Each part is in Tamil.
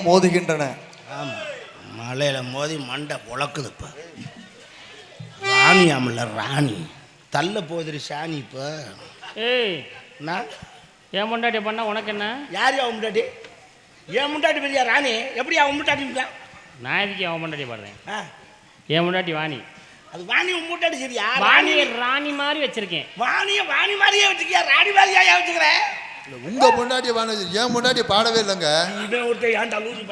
மலையும் மோதுகின்றன. ஆமாம், மலையில் மோதி மண்டை உழக்குது. இப்போ ராணி ஆமல்ல ராணி தள்ள போதிரி சாணி. இப்போ ஏய் நான் என் முண்டாட்டி பண்ணா உனக்கு என்ன? யார் அவன் முண்டாட்டி? என் முண்டாட்டி பெரியா ராணி? எப்படி அவன் முண்டாட்டி? நான் எதுக்கு அவன் முண்டாட்டி பாடுறேன்? என் முண்டாட்டி வாணி. அது வாணி உன் முண்டாட்டி சரியா? வாணி ராணி மாதிரி வச்சிருக்கேன். வாணியை வாணி மாதிரியே வச்சுக்கியா? ராணி மாதிரியா வச்சுக்கிறேன்? உங்க முன்னாடி வாணி, என் முன்னாடி பாடவே இல்லைங்க. இவன் ஒருத்தர் ஏன்டா லூசு?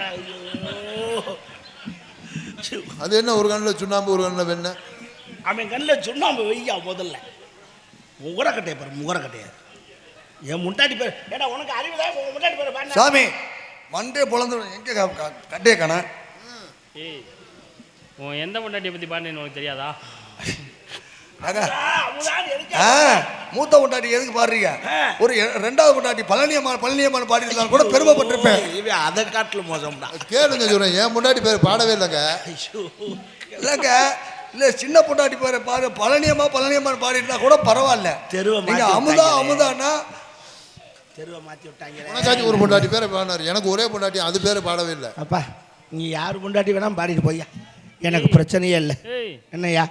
அது என்ன, ஒரு கண்ணில் சுண்ணாம்பு ஒரு கண்ணில் வெண்ணெய்? அவன் கண்ணில் சுண்ணாம்பு வையா முதல்ல. முகரக்கட்டையை பாரு, முகரக்கட்டையா. என் முண்டாட்டி பேர் ஏடா உனக்கு அறிவுதான். உன் முண்டாட்டி பேர் சாமி மண்டே பொழந்து எங்கே கட்டே காண? ஏய் உன் எந்த முண்டாட்டியை பற்றி பாடுன்னு உனக்கு தெரியாதா? மூத்த முண்டாட்டி எதுக்கு பாடுறீங்க? ஒரு ரெண்டாவது முண்டாட்டி பழனியம்மான் பாடிருந்தாலும் கூட பெருமைப்பட்டிருப்பேன். அதை காட்டில் மோசம்டா. கேளுங்க சொல்றேன், என் முன்னாடி பேர் பாடவே இல்லைங்க. இல்லைங்க, இல்லை சின்ன பொண்டாட்டி பேரை பாரு, பழனியம்மான் பாடிருந்தா கூட பரவாயில்ல. தெருவை அமுதான்னா தெருவை மாற்றி விட்டாங்க. உனக்காச்சும் ஒரு பொண்டாட்டி பேரை பாடினார், எனக்கு ஒரே பொண்டாட்டி அது பேரை பாடவே இல்லை. அப்பா நீ யார் பொண்டாட்டி வேணாம் பாடிட்டு போய்யா, எனக்கு பிரச்சனையே இல்லை. என்னய்யா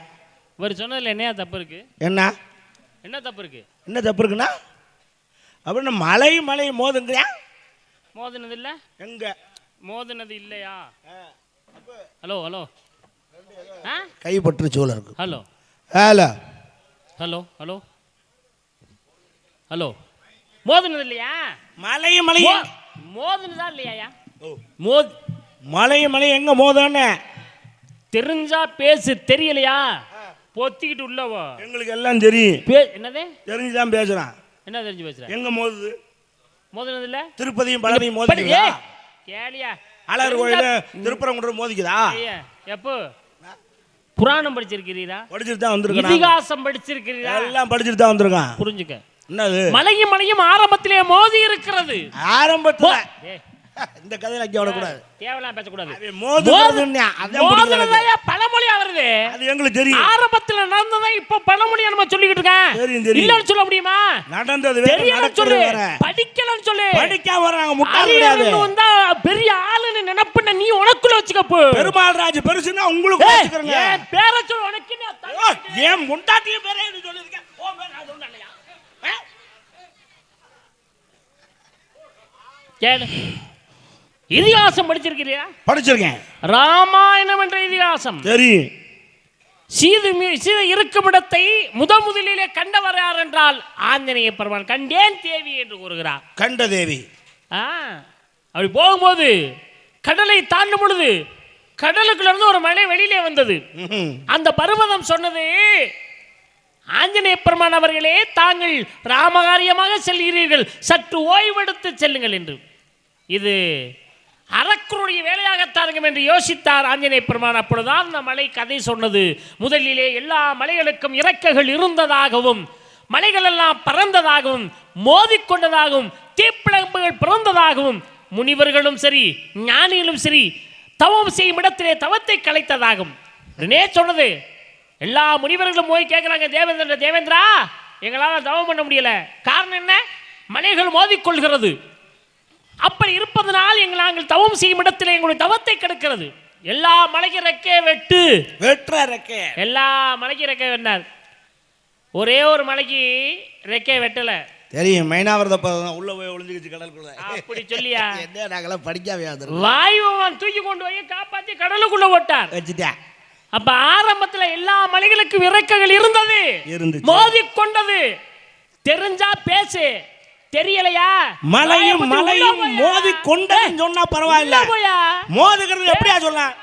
இவர் சொன்னதில் என்னையா தப்பு இருக்கு? என்ன தப்பு இருக்கு? என்ன தப்பு இருக்குன்னா அப்படின்னு மலை மோதுங்கயா? மோதுனது இல்லை. எங்க மோதுனது இல்லையா? ஹலோ ஹலோ கைப்பற்று சூழல் இருக்கு. Hello hello hello hello hello மோதுனது இல்லையா? மலையும் மோதுனதா இல்லையா? மலையும் எங்க மோதானே தெரிஞ்சா பேசு, தெரியலையா பொத்திக்கிட்டு உள்ளவோ. எங்களுக்கு எல்லாம் தெரியும். என்னது தெரிஞ்சுதான் பேசுறான். என்ன தெரிஞ்சு பேசுற? எங்க மோதுது? மோதுனது இல்ல. திருப்பதியும் பழனியும் மோதிக்குதா? கேளியா அழகர் கோயில திருப்பரங்குன்றம் மோதிக்குதா? எப்போ புராணம் படிச்சிருக்கிறீரா? படிச்சுட்டு தான் வந்திருக்கேன். இதிகாசம் படிச்சிருக்கிறீரா? எல்லாம் படிச்சுட்டு தான் வந்திருக்கான். புரிஞ்சுக்க. என்னது? மலையும் ஆரம்பத்திலே மோதி இருக்கிறது. ஆரம்பத்துல இந்த கதையில அங்க வரக்கூடாது, தேவலாம் பேசக்கூடாது. பழமொழியா வருது, அது எங்களுக்கு தெரியும். ஆரம்பத்துல நடந்ததை இப்ப பழமொழியா நம்ம சொல்லிக்கிட்டு இருக்கேன். இல்லன்னு சொல்ல முடியுமா? நடந்தது சொல்லு, படிக்கலாம் சொல்லு. படிக்காம வராங்க முட்டாள வந்தா பெரிய ஆளுன்னு நினைப்புன நீ உனக்குள்ள வச்சுக்கப்போ. பெருமாள் ராஜ் பெருசுன்னா உங்களுக்கு வச்சுக்கறங்க. பேர சொல்ல உனக்கு ஏன் முண்டாட்டிய பேரே சொல்லிருக்கேன். ஓ பேர் நான் சொன்னலையா? கேளு. இதிகாசம் படிச்சிருக்கிறியா? படிச்சிருக்கேன். ராமாயணம் என்ற இதிகாசம் தெரியும். சீதை இருக்கும் இடத்தை முதலிலே கண்டவர் யார் என்றால் ஆஞ்சநேய பெருமான். கண்டேன் தேவி என்று கூறுகிறார். கண்ட தேவி. அப்படி போகும்போது கடலை தாண்டும் பொழுது கடலுக்குள்ள இருந்து ஒரு மலை வெளியிலே வந்தது. அந்த பர்வதம் சொன்னது, ஆஞ்சநேய பெருமான் அவர்களே தாங்கள் ராமகாரியமாக செல்கிறீர்கள், சற்று ஓய்வெடுத்து செல்லுங்கள் என்று. இது அரக்கருடைய வேலையாகத்தாருங்க என்று யோசித்தார் ஆஞ்சநேய பெருமான். அப்பொழுதுதான் அந்த மலை கதை சொன்னது. முதலிலே எல்லா மலைகளுக்கும் இறக்கைகள் இருந்ததாகவும், மலைகள் எல்லாம் பறந்ததாகவும், மோதிக்கொண்டதாகவும், தீப்பிழம்புகள் பிறந்ததாகவும், முனிவர்களும் சரி ஞானிகளும் சரி தவம் செய்யும் இடத்திலே தவத்தை கலைத்ததாகும் சொன்னது. எல்லா முனிவர்களும் போய் கேட்கிறாங்க, தேவேந்திரா எங்களால் தவம் பண்ண முடியல, காரணம் என்ன? மலைகள் மோதிக்கொள்கிறது. அப்படி இருப்பதனால் நாங்கள் தவம் செய்யும் இடத்தில் எங்களுடைய தவத்தை கெடுக்கிறது. எல்லா மலைக்கு ரெக்கே வெட்டு. எல்லா மலைக்கு ரெக்கை வெட்டினார். ஒரே ஒரு மலைக்கு ரெக்கை வெட்டல. தெரியும், மைனாவிரத உள்ள போய் ஒளிஞ்சுக்கிச்சு கடலுக்குள்ள. அப்படி சொல்லியா? என்ன நாங்களாம் படிக்காவே வாயுவான் தூக்கி கொண்டு போய் காப்பாற்றி கடலுக்குள்ள ஓட்டார் வச்சுட்டா. அப்ப ஆரம்பத்துல எல்லா மலைகளுக்கும் இறக்கைகள் இருந்தது, மோதிக்கொண்டது. தெரிஞ்சா பேசு, தெரியலையா? மலையும் மோதி கொண்டதுன்னு சொன்னா பரவாயில்ல, மோதுகிறது எப்படியா சொல்லலாம்?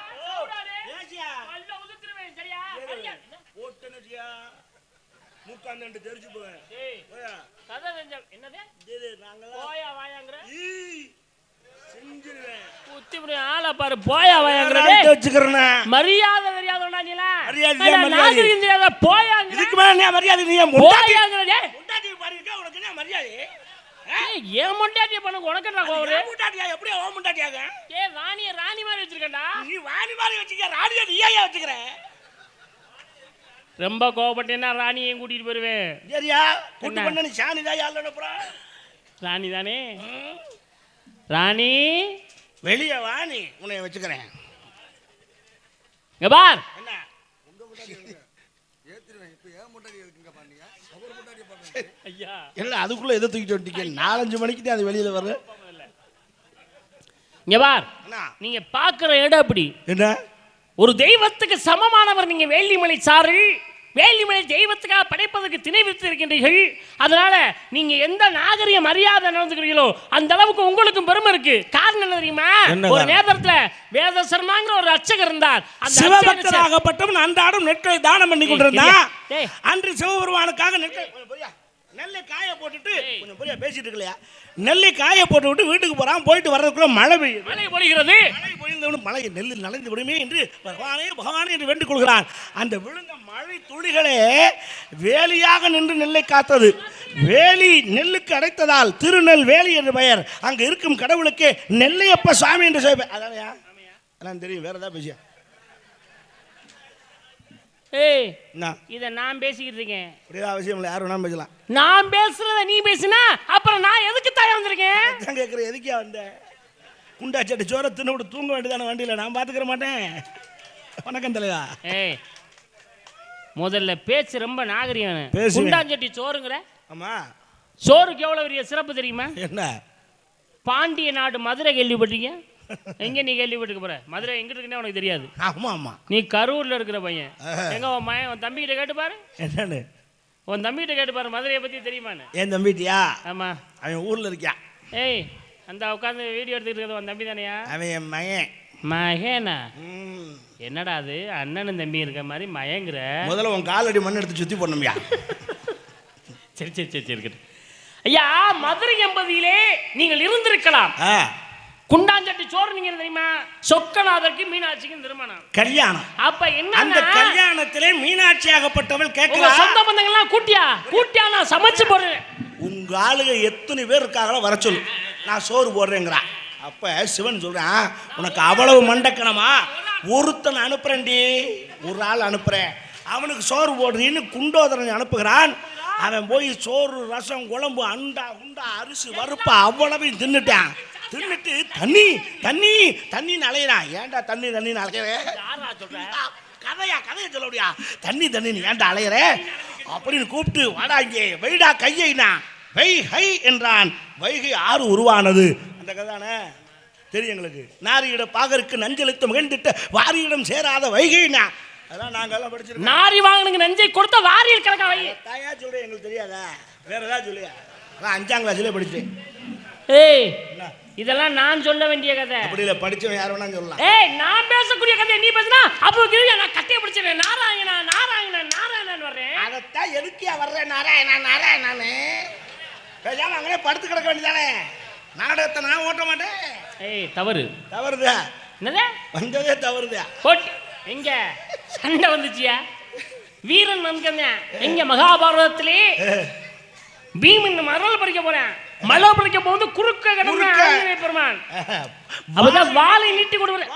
ஆளை பாரு, போயா வாயாங்கிற மரியாதை தெரியாத போயா. இதுக்கு மேல மரியாதை ஏன் முண்டாட்டிய பண்ண உனக்கு என்ன கோவம்? முண்டாட்டியா எப்படி ஓ முண்டாட்டியாக? ராணி மாதிரி வச்சிருக்கேன்டா. நீ வாணி மாதிரி வச்சிருக்க, ராணியா நீயா வச்சிருக்க? ரொம்ப கோவப்பட்டேன்னா ராணியையும் கூட்டிட்டு போயிருவேன். சரியா? கூட்டி பண்ண நீ சாணி தான் யாழ்ல அனுப்புற. ராணி தானே? ராணி வெளியே வா, நீ உன்னை வச்சுக்கிறேன். இங்க பார், என்ன ஐயா இல்லை அதுக்குள்ள எதை தூக்கிட்டு வந்துட்டீங்க? 4-5 மணிக்கு தான் அது வெளியில வர. இங்க பார், என்ன நீங்க பாக்குற இடம் அப்படி. என்ன ஒரு தெய்வத்துக்கு சமமானவர் நீங்க. வேள்விமலை சாரல், வேள்விமலை தெய்வத்துக்காக படைப்பதற்கு திணை வித்து இருக்கின்றீர்கள். அதனால நீங்க எந்த நாகரிக மரியாதை நடந்துக்கிறீங்களோ அந்த அளவுக்கு உங்களுக்கும் பெருமை இருக்கு. காரணம் என்ன தெரியுமா? ஒரு நேரத்துல வேத சர்மாங்கிற ஒரு அர்ச்சகர் இருந்தார். அந்த சிவபக்தராகப்பட்டவன் அன்றாடம் நெற்களை தானம் பண்ணி கொண்டிருந்தான். அன்று சிவபெருமானுக்காக நெல்லை காய போட்டுட்டு கொஞ்சம் புரியா பேசிட்டு இருக்கலையா, நெல்லை காய போட்டு விட்டு வீட்டுக்கு போறான். போயிட்டு வர்றதுக்குள்ள மழை பெய்யுது. மழை பொழிகிறது. மழை பொழிந்தவனும் மழை நெல் நனைந்து விடுமே என்று பகவானே பகவானே என்று வேண்டிக் கொள்கிறான். அந்த விழுந்த மழை துளிகளே வேலியாக நின்று நெல்லை காத்தது. வேலி நெல்லுக்கு அடைத்ததால் திருநெல் வேலி என்று பெயர். அங்க இருக்கும் கடவுளுக்கு நெல்லையப்ப சுவாமி என்று சொல்ல. அதானையா அதான் தெரியும். வேற ஏதாவது பேசியா? ஏய், இத நான் பேசிக்கிட்டு இருக்கேன். அப்படியே அவசியம் இல்லை, யார் வேணாலும் பேசலாம். நான் பேசுறத நீ பேசினா அப்புறம் நான் எதுக்கு தாயா வந்திருக்கேன்? நான் கேட்குறேன், எதுக்கியா வந்த? குண்டாச்சட்டி சோற தின்னு விட்டு தூங்க வேண்டியதான வண்டியில், நான் பார்த்துக்கிற மாட்டேன். வணக்கம் தலைவா. ஏய், முதல்ல பேச்சு ரொம்ப நாகரிகம். பேசுவேன். குண்டாஞ்சட்டி சோறுங்கிற. ஆமா, சோறுக்கு எவ்வளவு பெரிய சிறப்பு தெரியுமா? என்ன? பாண்டிய நாடு மதுரை கேள்விப்பட்டீங்க? எங்க நீ கேள்விப்பட்டுக்க போற? மதுரை எங்க இருக்குன்னே உனக்கு தெரியாது. ஆமா ஆமா, நீ கரூர்ல இருக்கிற பையன். எங்க உன் மகன் உன் தம்பிகிட்ட கேட்டு பாரு. என்னன்னு? உன் தம்பிகிட்ட கேட்டு பாரு, மதுரையை பத்தி தெரியுமான்னு. என் தம்பிட்டியா? ஆமா, அவன் ஊர்ல இருக்கியா? ஏய், அந்த உட்காந்து வீடியோ எடுத்துக்கிட்டு இருக்கிறது உன் தம்பி தானையா? அவன் என் மகன். மகனா? என்னடா அது அண்ணனும் தம்பி இருக்க மாதிரி மயங்குற? முதல்ல உன் காலடி மண் எடுத்து சுத்தி போடணும்யா. சரி சரி சரி சரி இருக்கட்டும். ஐயா, மதுரை எம்பதியிலே நீங்கள் இருந்திருக்கலாம். குண்டாஞ்சட்டி சோறு நீங்க தெரியுமா? சொக்கநாதருக்கு மீனாட்சிக்கும் திருமணம், கல்யாணம். அப்ப என்ன அந்த கல்யாணத்திலே மீனாட்சி ஆகப்பட்டவள் கேட்கலாம். சொந்த பந்தங்கள்லாம் கூட்டியா நான் சமைச்சு போடுறேன். உங்க ஆளுங்க எத்தனை பேர் இருக்காங்களோ வர சொல்லு, நான் சோறு போடுறேங்கிறா. அப்ப சிவன் சொல்றான், உனக்கு அவ்வளவு மண்டக்கணமா? ஒருத்தனை அனுப்புறேன்டி, ஒரு ஆள் அனுப்புறேன், அவனுக்கு சோறு போடுறீன்னு குண்டோதரன் அனுப்புகிறான். அவன் போய் சோறு ரசம் குழம்பு அண்டா உண்டா அரிசி வறுப்பா அவ்வளவையும் தின்னுட்டான். தின்னுட்டு தண்ணி தண்ணி தண்ணின்னு அலையிறான். ஏன்டா தண்ணி தண்ணின்னு அலையிறேன்? கதையை சொல்ல முடியா? தண்ணி தண்ணின்னு ஏன்டா அலையிற அப்படின்னு கூப்பிட்டு, வாடா இங்கே வைடா கையைனா வைகை என்றான். வைகை ஆறு உருவானது. அந்த கதானே தெரியும் எங்களுக்கு. நாரியிட பாகருக்கு நஞ்செழுத்து மகிழ்ந்துட்டு வாரியிடம் சேராத வைகைனா, அதான் நாங்கெல்லாம் படிச்சிருக்கோம். நாரி வாங்கினுங்க நஞ்சை கொடுத்த வாரியில் கிடக்க வை. தாயா சொல்றேன், எங்களுக்கு தெரியாதா? வேற ஏதாவது சொல்லியா? நான் 5ஆம் கிளாஸ்ல படிச்சேன். ஏய், இதெல்லாம் நான் சொல்ல வேண்டிய கதை. அப்படி இல்ல, படிச்சவன் யார் வேணா சொல்லலாம். ஏய், நான் பேசக்கூடிய கதை நீ பேசினா அப்போ கிரியா நான் கட்டைய பிடிச்சேன். நாராயணா நாராயணா நாராயணன் வர்றேன். அதத்தான் எதுக்கியா வர்றேன்? நாராயணா நாராயணானு பேசாம அங்கே படுத்து கிடக்க வேண்டியதானே. நாடகத்தை நான் ஓட்ட மாட்டேன். ஏய், தவறு தவறுதா? என்னது வந்ததே தவறுதா? போட்டு எங்க சண்டை வந்துச்சியா? வீரன் வந்தேன் எங்க மகாபாரதத்திலே பீமன் மரல் பறிக்க போறேன். மலை பறிக்க போது குறுக்க கிடந்த பெருமான் அப்பதான் வாளை நீட்டி கொடுக்குறேன்.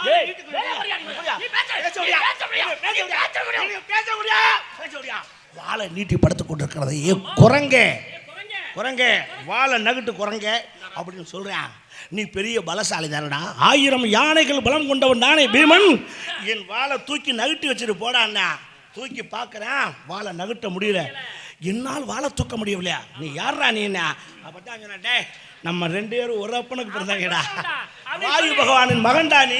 வாழை நீட்டி படுத்து கொண்டிருக்கிறது ஏ குரங்கே, குரங்கே வாழை நகுட்டு குரங்கே அப்படின்னு சொல்றேன். நீ பெரிய பலசாலி தானடா, 1000 யானைகள் பலம் கொண்டவன் தானே பீமன். என் வாழை தூக்கி நகுட்டி வச்சுட்டு போடான்னா. தூக்கி பார்க்குறேன், வாழை நகுட்ட முடியல. என்னால் வாழை தூக்க முடியவில்லையா? நீ யாரா நீ? என்ன அப்பதான் சொன்னே, நம்ம 2 பேரும் ஒரு அப்பனுக்கு பிறந்தாங்கடா. வாயு பகவானின் மகன்டா நீ,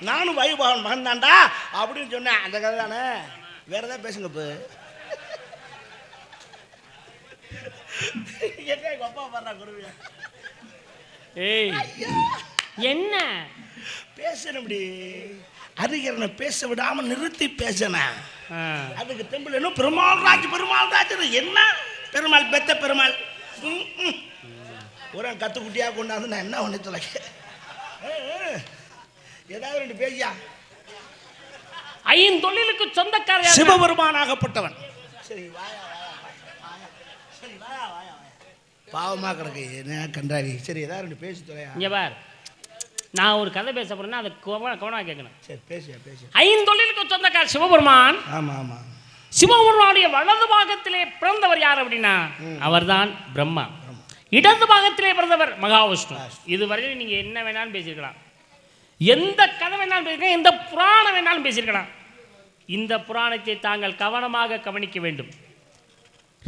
நானும் வாயு பகவான் மகன் தான்டா அப்படின்னு சொன்னேன். அந்த கதை தானே. வேற ஏதாவது பேசுங்க. இப்போ அப்பா பாடுறா குருவியா. ஏய், என்ன பேசணும்? அறிஞரனை பேச விடாம நிறுத்தி பேசணும். அதுக்கு தெம்பில் என்ன பெருமாள் ராஜ் என்ன பெருமாள் பெத்த பெருமாள் ஒரு கத்துக்குட்டியா கொண்டாந்து நான் என்ன ஒண்ணு தொலைக்க. ஏதாவது 2 பேசியா? ஐந்தொழிலுக்கு சொந்தக்காரர் சிவபெருமானாகப்பட்டவன். சரி வாயா சரி வாயா வாயா பாவமா கிடக்கு என்ன கண்டாரி. சரி ஏதாவது 2 பேசி தொலையா. இங்க பார், நான் ஒரு கதை பேச போறேன்னா அதை கவனமா கேட்கணும். சரி பேசியா பேசி. ஐந்தொழிலுக்கு சொந்தக்காரர் சிவபெருமான். ஆமா ஆமா. சிவபெருமானுடைய வலது பாகத்திலே பிறந்தவர் யார் அப்படின்னா அவர்தான் பிரம்மா. இடது பாகத்திலே பிறந்தவர் மகாவிஷ்ணு. இதுவரையில் நீங்க என்ன வேணாலும் பேசியிருக்கலாம். எந்த கதை வேணாலும் பேசிருக்கலாம், எந்த புராணம் வேணாலும் பேசியிருக்கலாம். இந்த புராணத்தை தாங்கள் கவனமாக கவனிக்க வேண்டும்,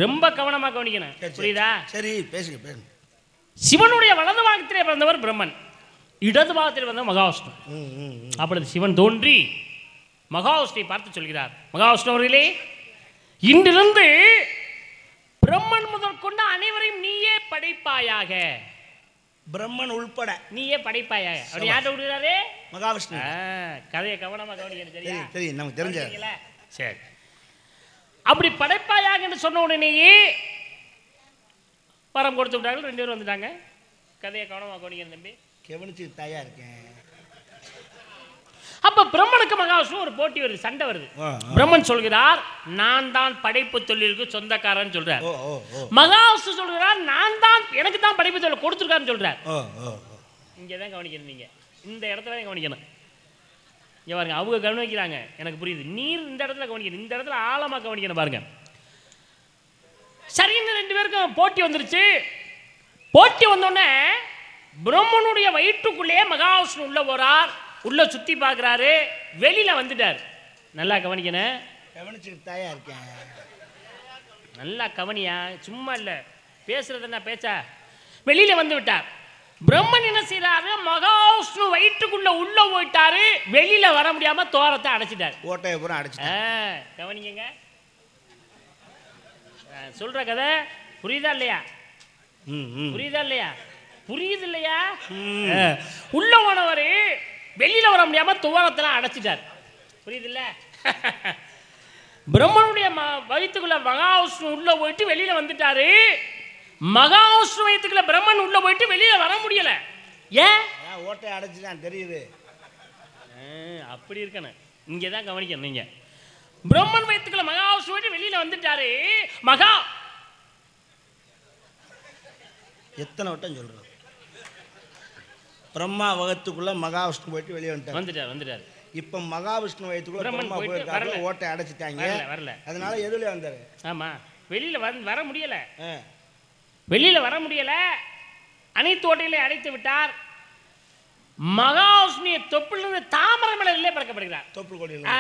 ரொம்ப கவனமாக கவனிக்கணும். புரியுதா? சரி, பேசுங்க பேசுங்க. சிவனுடைய வலது பாகத்திலே பிறந்தவர் பிரம்மன், இடது பாகத்தில் பிறந்தவர் மகாவிஷ்ணு. அப்பொழுது சிவன் தோன்றி மகாவிஷ்ணுவை பார்த்து சொல்கிறார், மகாவிஷ்ணு அவர்களே, இன்றிலிருந்து பிரம்மன் முதல் கொண்ட அனைவரையும் நீயே படைப்பாயாக. பிரம்மன் உள்பட நீயே படைப்பாயாக. அப்படி யார்கிட்ட விடுறாரு? மகாவிஷ்ணு. கதையை கவனமாக கவனிக்கணும். சரியா? தெரியும், நமக்கு தெரிஞ்ச. சரி, அப்படி படைப்பாயாக என்று சொன்ன உடனேயே வரம் கொடுத்து விட்டார்கள். 2 பேரும் வந்துட்டாங்க. கதையை கவனமாக கவனிக்கணும் தம்பி. கவனிச்சு தாயா இருக்கேன். அப்ப பிரம்மனுக்கு மகாவிஷ்ணு ஒரு போட்டி வருது, சண்டை வருது. பிரம்மன் சொல்கிறார், நான் தான் படைப்பு தொழிலுக்கு சொந்தக்காரன் சொல்றார். மகாவிஷ்ணு சொல்கிறார், நான் தான், எனக்கு தான் படைப்பு தொழில் கொடுத்துருக்காருன்னு சொல்றார். இங்கதான் கவனிக்கணும், நீங்க இந்த இடத்துல தான் கவனிக்கணும். இங்க பாருங்க, அவங்க கவனிக்கிறாங்க, எனக்கு புரியுது. நீர் இந்த இடத்துல கவனிக்கணும், இந்த இடத்துல ஆழமா கவனிக்கணும். பாருங்க, சரின்னு 2 பேருக்கும் போட்டி வந்துருச்சு. போட்டி வந்தோடனே பிரம்மனுடைய வயிற்றுக்குள்ளேயே மகாவிஷ்ணு உள்ள போறார். உள்ள சுத்தி பார்க்குறாரு, வெளியில வந்துட்டார். நல்லா கவனிக்கணும். கவனிச்சுட்டு தாயா இருக்கேன். நல்லா கவனியா, சும்மா இல்லை பேசுறது என்ன பேச்சா. வெளியில வந்து விட்டார். பிரம்மன் என்ன செய்யறாரு, மகாவிஷ்ணு வயிற்றுக்குள்ள உள்ள போயிட்டாரு. வெளியில வர முடியாம தோரத்தை அடைச்சிட்டார். ஓட்டையை பூரா அடைச்சிட்டார். கவனிங்க, சொல்ற கதை புரியுதா இல்லையா? புரியுதா இல்லையா? புரியுது இல்லையா? உள்ள போனவரு வெளியில வர முடியாம துவாரத்தெல்லாம் அடைச்சிட்டார். புரியுது இல்ல? பிரம்மனுடைய வயிற்றுக்குள்ள மகாவிஷ்ணு உள்ள போயிட்டு வெளியில வந்துட்டாரு. மகாவிஷ்ணு வயிற்றுக்குள்ள பிரம்மன் உள்ள போயிட்டு வெளியில வர முடியல. ஏன்? ஓட்டையை அடைச்சுதான் தெரியுது. அப்படி இருக்கணும், இங்கதான் கவனிக்கணும். நீங்க பிரம்மன் வயிற்றுக்குள்ள மகாவிஷ்ணு போயிட்டு வெளியில வந்துட்டாரு. எத்தனை வட்டம் சொல்றது? பிரம்மா வகத்துக்குள்ள மகாவிஷ்ணு போயிட்டு வெளியே வந்துட்டார். இப்ப மகாவிஷ்ணு வயத்துக்குள்ள பிரம்மா போயிருக்காரு, ஓட்டை அடைச்சிட்டாங்க. வரல. அதனால எதுல வந்தாரு? ஆமா, வெளியில வர முடியல. வெளியில வர முடியல. அனைத்து ஓட்டைகளையும் அடைத்து விட்டார். மகாவிஷ்ணுவை தொப்புளிலிருந்து தாமரை மலரிலே பறக்கப்படுகிறார். தொப்புள் கொடியில்.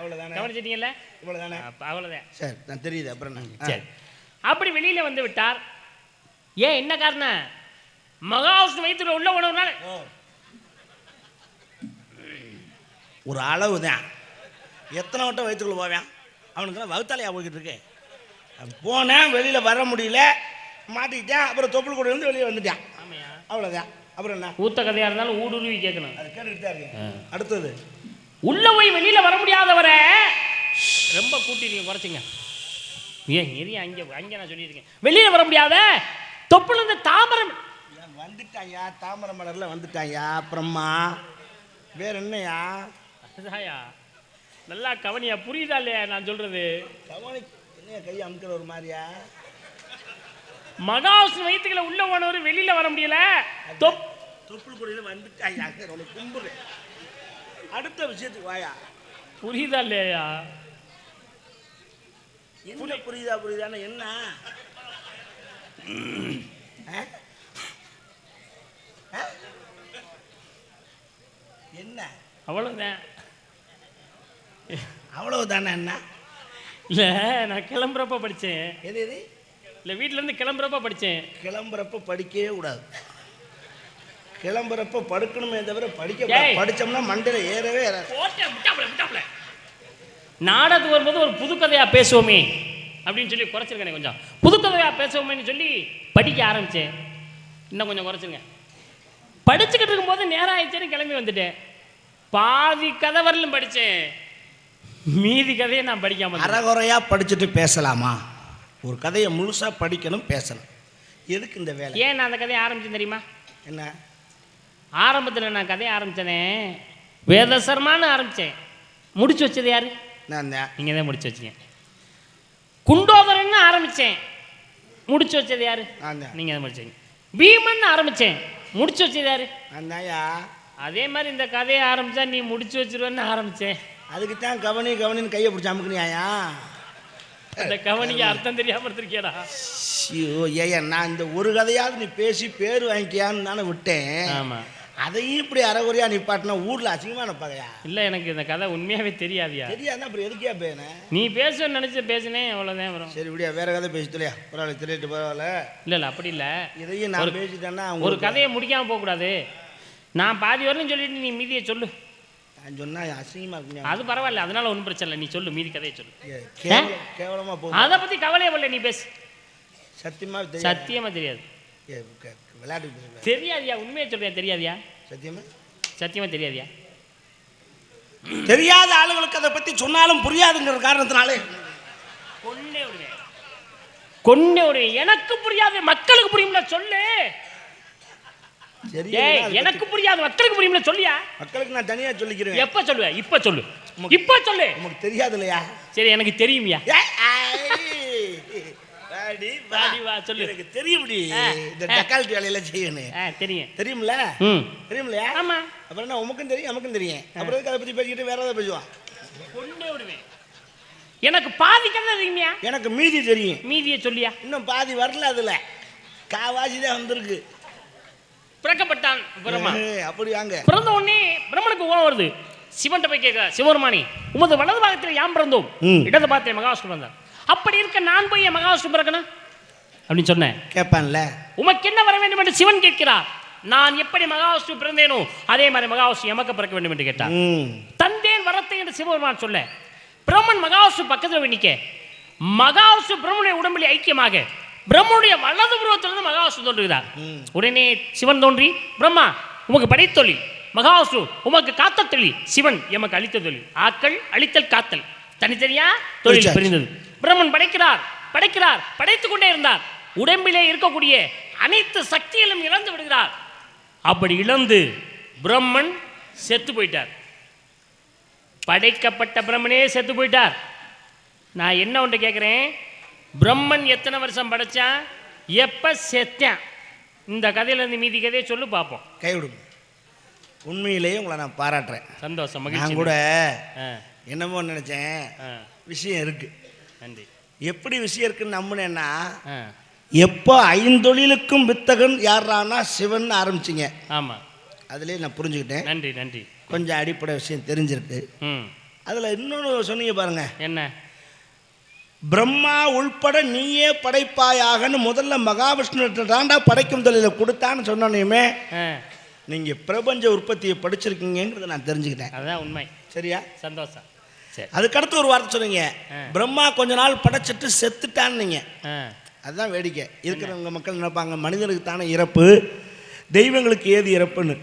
அவ்வளவுதானே? கவனிச்சிட்டீங்கல்ல? இவ்வளவுதானே? அவ்வளவுதான். சரி, நான் தெரியுது. அப்புறம் சரி, அப்படி வெளியில வந்து விட்டார். ஏன், என்ன காரணம்? மகாவிஷ்ணு வயிற்றுல உள்ள உணவுனால ஒரு அளவு தான். எத்தனை வட்டம் வயிற்றுக்குள்ள போவேன்? அவனுக்கு வகுத்தாலையா போய்கிட்டு இருக்கு. போனேன், வெளியில வர முடியல, மாட்டிக்கிட்டேன். அப்புறம் தொப்புள் கூட இருந்து வெளியே வந்துட்டான். அவ்வளோதான். அப்புறம் என்ன? ஊத்த கதையா இருந்தாலும் ஊடுருவி கேட்கணும். அது கேட்டுக்கிட்டு தான் இருக்கு. அடுத்தது, உள்ள போய் வெளியில வர முடியாதவரை ரொம்ப கூட்டிருக்கீங்க, குறைச்சிங்க. ஏன் எரிய அங்கே நான் சொல்லியிருக்கேன். வெளியில வர முடியாத தொப்புல இருந்து தாமரை வந்துட்டாயா, தாமரை மலர்ல வந்துட்டாயா. அப்புறமா வேற என்னையா? அதுதாயா, நல்லா கவனியா. புரியுதா இல்லையா நான் சொல்றது? கவனி. என்னையா கையை அமுக்கிற ஒரு மாதிரியா? மகாவிஷ்ணு வயிற்றுல உள்ள போனவர் வெளியில வர முடியல. தொப்புள் கொடியில வந்துட்டாயா. கும்புறு. அடுத்த விஷயத்துக்கு வாயா. புரியுதா இல்லையா? என்ன புரியுதான்னு என்ன? என்ன? அவ்வளவுதான். அவ்வளவுதானே? என்ன இல்ல, நான் கிளம்புறப்ப படிச்சேன். எது எது? இல்ல, வீட்டுல இருந்து கிளம்புறப்ப படிச்சேன். கிளம்புறப்ப படிக்கவே கூடாது. கிளம்புறப்ப படுக்கணுமே தவிர படிச்சோம்னா மண்டையில ஏறவே ஏறாது. நாடகத்துக்கு வரும்போது ஒரு புதுக்கதையா பேசுவோமே அப்படின்னு சொல்லி குறைச்சிருக்கேன். கொஞ்சம் புதுக்கதையா பேசுவோமேன்னு சொல்லி படிக்க ஆரம்பிச்சேன். இன்னும் கொஞ்சம் குறைச்சிருங்க. படிச்சுக்கிட்டு இருக்கும்போது நேரம் ஆயிடுச்சேன்னு கிளம்பி வந்துட்டேன். பாதி கதை வரலும் படித்தேன், மீதி கதையை நான் படிக்காம. அறகுறையா படிச்சுட்டு பேசலாமா? ஒரு கதையை முழுசா படிக்கணும், பேசணும். எதுக்கு இந்த வேலை? ஏன் நான் அந்த கதையை ஆரம்பிச்சேன் தெரியுமா? என்ன? ஆரம்பத்தில் நான் கதையை ஆரம்பித்தேனே வேதசர்மான்னு ஆரம்பித்தேன். முடிச்சு வச்சது யாரு? நான் தான். நீங்கள் தான் முடிச்சு வச்சிங்க. குண்டோதரன்னு ஆரம்பித்தேன். முடிச்சு வச்சது யாரு? நீங்கள் தான் முடிச்சீங்க. பீமன் ஆரம்பித்தேன். முடிச்சு வச்சது யாரு? அந்தாயா. அதே மாதிரி இந்த கதையை ஆரம்பித்தா நீ முடிச்சு வச்சிருவேன்னு ஆரம்பித்தேன். அதுக்கு தான் கவனின்னு கையை பிடிச்சி அமுக்குனியாயா? அந்த கவனிக்கு அர்த்தம் தெரியாமல் இருந்திருக்கியடா. ஐயோ ஏயா, நான் இந்த ஒரு கதையாவது நீ பேசி பேர் வாங்கிக்கியான்னு தானே விட்டேன். ஆமாம். அதையும் இப்படி அரைகுறையா நிப்பாட்டினா ஊர்ல அசிங்கமா நிப்பாங்கயா. இல்லை எனக்கு இந்த கதை உண்மையாகவே தெரியாதியா. தெரியாதுன்னா அப்புறம் எதுக்கியா பேன? நீ பேசுன்னு நினச்சி பேசினேன் அவ்வளோதான் வரும். சரி விடியா, வேற கதை பேசிட்டுலையா, பரவாயில்ல, தெரியிட்டு பரவாயில்ல. இல்லை அப்படி இல்லை, இதையும் நான் பேசிட்டேன்னா ஒரு கதையை முடிக்காமல் போகக்கூடாது. நான் பாதி வரணும்னு சொல்லிட்டு நீ மீதியை சொல்லு. நான் சொன்னா அசிங்கமா இருக்குங்க. அது பரவாயில்ல, அதனால ஒன்றும் பிரச்சனை இல்லை. நீ சொல்லு, மீதி கதையை சொல்லு. கேவலமா போகும். அதை பற்றி கவலையே வரல, நீ பேசு. சத்தியமா சத்தியமாக தெரியாது. விளையாட்டு தெரியாதியா, உண்மையை சொல்றியா? தெரியாதியா? சத்தியமா சத்தியமாக தெரியாதியா? தெரியாத ஆளுங்களுக்கு அதை பத்தி சொன்னாலும் புரியாதுங்கிற காரணத்தினாலே கொன்னே விடுவேன், கொன்னே விடுவேன். எனக்கு புரியாது, மக்களுக்கு புரியும்ல, சொல்லு. எனக்கு புரியாது, மக்களுக்கு புரியும்ல, சொல்லியா? மக்களுக்கு நான் தனியா சொல்லிக்கிறேன். எப்ப சொல்லுவேன்? இப்ப சொல்லு, இப்ப சொல்லு. உங்களுக்கு தெரியாது இல்லையா? சரி எனக்கு தெரியுமியா. சொல்லு. எனக்கு தெரியும். இந்த டக்கால்ட்டி வேலையில செய்யணும். தெரியும். தெரியும்ல? தெரியும்லையா? ஆமா. அப்புறம் என்ன, உமக்கும் தெரியும் நமக்கும் தெரியும். அப்புறம் அதை பத்தி பேசிக்கிட்டு வேற ஏதாவது பேசுவான். கொன்னே விடுவேன். எனக்கு பாதி கதை தெரியுமியா? எனக்கு மீதி தெரியும். மீதியை சொல்லியா? இன்னும் பாதி வரல, அதுல காவாசி தான் வந்திருக்கு. பிறக்கப்பட்டான் பிரம்மா. அப்படி வாங்க. பிறந்த உடனே பிரம்மனுக்கு கோவம் வருது. சிவன் போய் கேட்க, சிவபெருமானி உமது வலது பாகத்தில் யாம் பிறந்தோம், இடது பாகத்தில் மகாவிஷ்ணு பிறந்தார். அப்படி இருக்க நான் போய் என் மகாவிஷ்ணு பிறக்கணும் அப்படின்னு சொன்னேன். கேட்பான்ல, உமக்கு என்ன வர வேண்டும் என்று சிவன் கேட்கிறார். நான் எப்படி மகாவிஷ்ணு பிறந்தேனோ அதே மாதிரி மகாவிஷ்ணு எமக்கு பிறக்க வேண்டும் என்று கேட்டார். தந்தேன் வரத்தை என்று சிவபெருமான் சொல்ல, பிரம்மன் மகாவிஷ்ணு பக்கத்தில் நிற்க, மகாவிஷ்ணு பிரம்மனுடைய உடம்பில் ஐக்கியமாக பிரம்மனுடைய வலது புருவத்திலிருந்து மகாவிஷ்ணு தோன்றுகிறார். உடனே சிவன் தோன்றி, பிரம்மா உமக்கு படைத்தொழில், மகாவிஷ்ணு உமக்கு காத்த தொழில், சிவன் எமக்கு அளித்த தொழில். ஆக்கள் அழித்தல் காத்தல் தனித்தனியா தொழில் பிரிந்தது. பிரம்மன் படைக்கிறார் படைக்கிறார் படைத்துக் கொண்டே இருந்தார். உடம்பிலே இருக்கக்கூடிய அனைத்து சக்திகளும் இழந்து விடுகிறார். அப்படி இழந்து பிரம்மன் செத்து போயிட்டார். படைக்கப்பட்ட பிரம்மனே செத்து போயிட்டார். நான் என்ன ஒன்று கேட்குறேன், பிரம்மன் எத்தனை வருஷம் படைச்சான், எப்ப செத்தான்? இந்த கதையில இருந்து மீதி கதையை சொல்லு பார்ப்போம். கைவிடுங்க. உண்மையிலேயே உங்களை நான் பாராட்டுறேன். சந்தோஷம், நான் மகிழ்ச்சி. கூட என்னமோ நினைச்சேன், விஷயம் இருக்கு. நன்றி. எப்படி விஷயம் இருக்குன்னு நம்பினேன்னா, எப்போ ஐந்தொழிலுக்கும் வித்தகன் யாரானா சிவன் ஆரம்பிச்சிங்க. ஆமா, அதுலேயே நான் புரிஞ்சுக்கிட்டேன். நன்றி நன்றி. கொஞ்சம் அடிப்படை விஷயம் தெரிஞ்சிருக்கு. அதில் இன்னொன்று சொன்னீங்க பாருங்க, என்ன? பிரம்மா உள்பட நீயே படைப்பாயாகன்னு முதல்ல மகாவிஷ்ணு தாண்டா படைக்கும் தொழிலை கொடுத்தான்னு சொன்னோன்னையுமே நீங்க பிரபஞ்ச உற்பத்தியை படிச்சிருக்கீங்கிறத நான் தெரிஞ்சுக்கிட்டேன். அதுதான் உண்மை. சரியா? சந்தோஷம். சரி, அதுக்கடுத்து ஒரு வார்த்தை சொன்னீங்க, பிரம்மா கொஞ்ச நாள் படைச்சிட்டு செத்துட்டான்னு. நீங்க அதுதான் வேடிக்கை. இருக்கிறவங்க மக்கள் நினைப்பாங்க மனிதனுக்கு தானே இறப்பு, தெய்வங்களுக்கு ஏது இறப்புன்னு.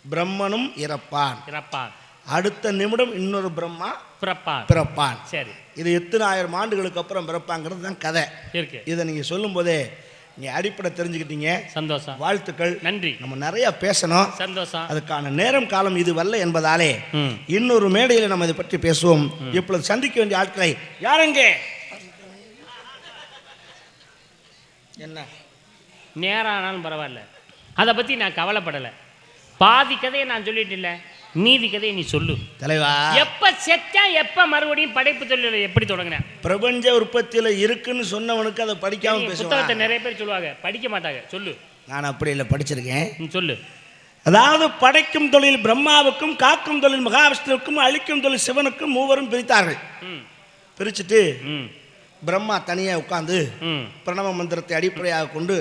பிரம்மனும் இறப்பான், அடுத்த நிமிடம் இன்னொரு பிரம்மா பிறப்பான். சரி, இது எத்தனை ஆயிரம் ஆண்டுகளுக்கு அப்புறம் பிறப்பாங்கிறது தான் கதை இருக்கு. இதை நீங்க சொல்லும் போதே நீங்க அடிப்படை தெரிஞ்சுக்கிட்டீங்க. சந்தோஷம், வாழ்த்துக்கள், நன்றி. நம்ம நிறைய பேசணும், சந்தோஷம். அதுக்கான நேரம் காலம் இது வரல என்பதாலே இன்னொரு மேடையில் நம்ம இதை பற்றி பேசுவோம். இப்பொழுது சந்திக்க வேண்டிய ஆட்களை யாரெங்கே? என்ன நேரம் ஆனாலும் பரவாயில்ல, அதை பத்தி நான் கவலைப்படலை. பாதி கதையை நான் சொல்லிட்டு இல்லை, மீதி கதையை நீ சொல்லு தலைவா. எப்ப செத்தா எப்ப மறுபடியும் படைப்பு தொழில எப்படி தொடங்கினேன்? பிரபஞ்ச உற்பத்தியில இருக்குன்னு சொன்னவனுக்கு அதை படிக்காம பேசுவாங்க. புத்தகத்தை நிறைய பேர் சொல்லுவாங்க, படிக்க மாட்டாங்க. சொல்லு. நான் அப்படி இல்லை, படிச்சிருக்கேன். சொல்லு. அதாவது படைக்கும் தொழில் பிரம்மாவுக்கும், காக்கும் தொழில் மகாவிஷ்ணுவுக்கும், அழிக்கும் தொழில் சிவனுக்கும் மூவரும் பிரித்தார்கள். பிரிச்சுட்டு பிரம்மா தனியாக உட்கார்ந்து பிரணவ மந்திரத்தை அடிப்படையாக கொண்டு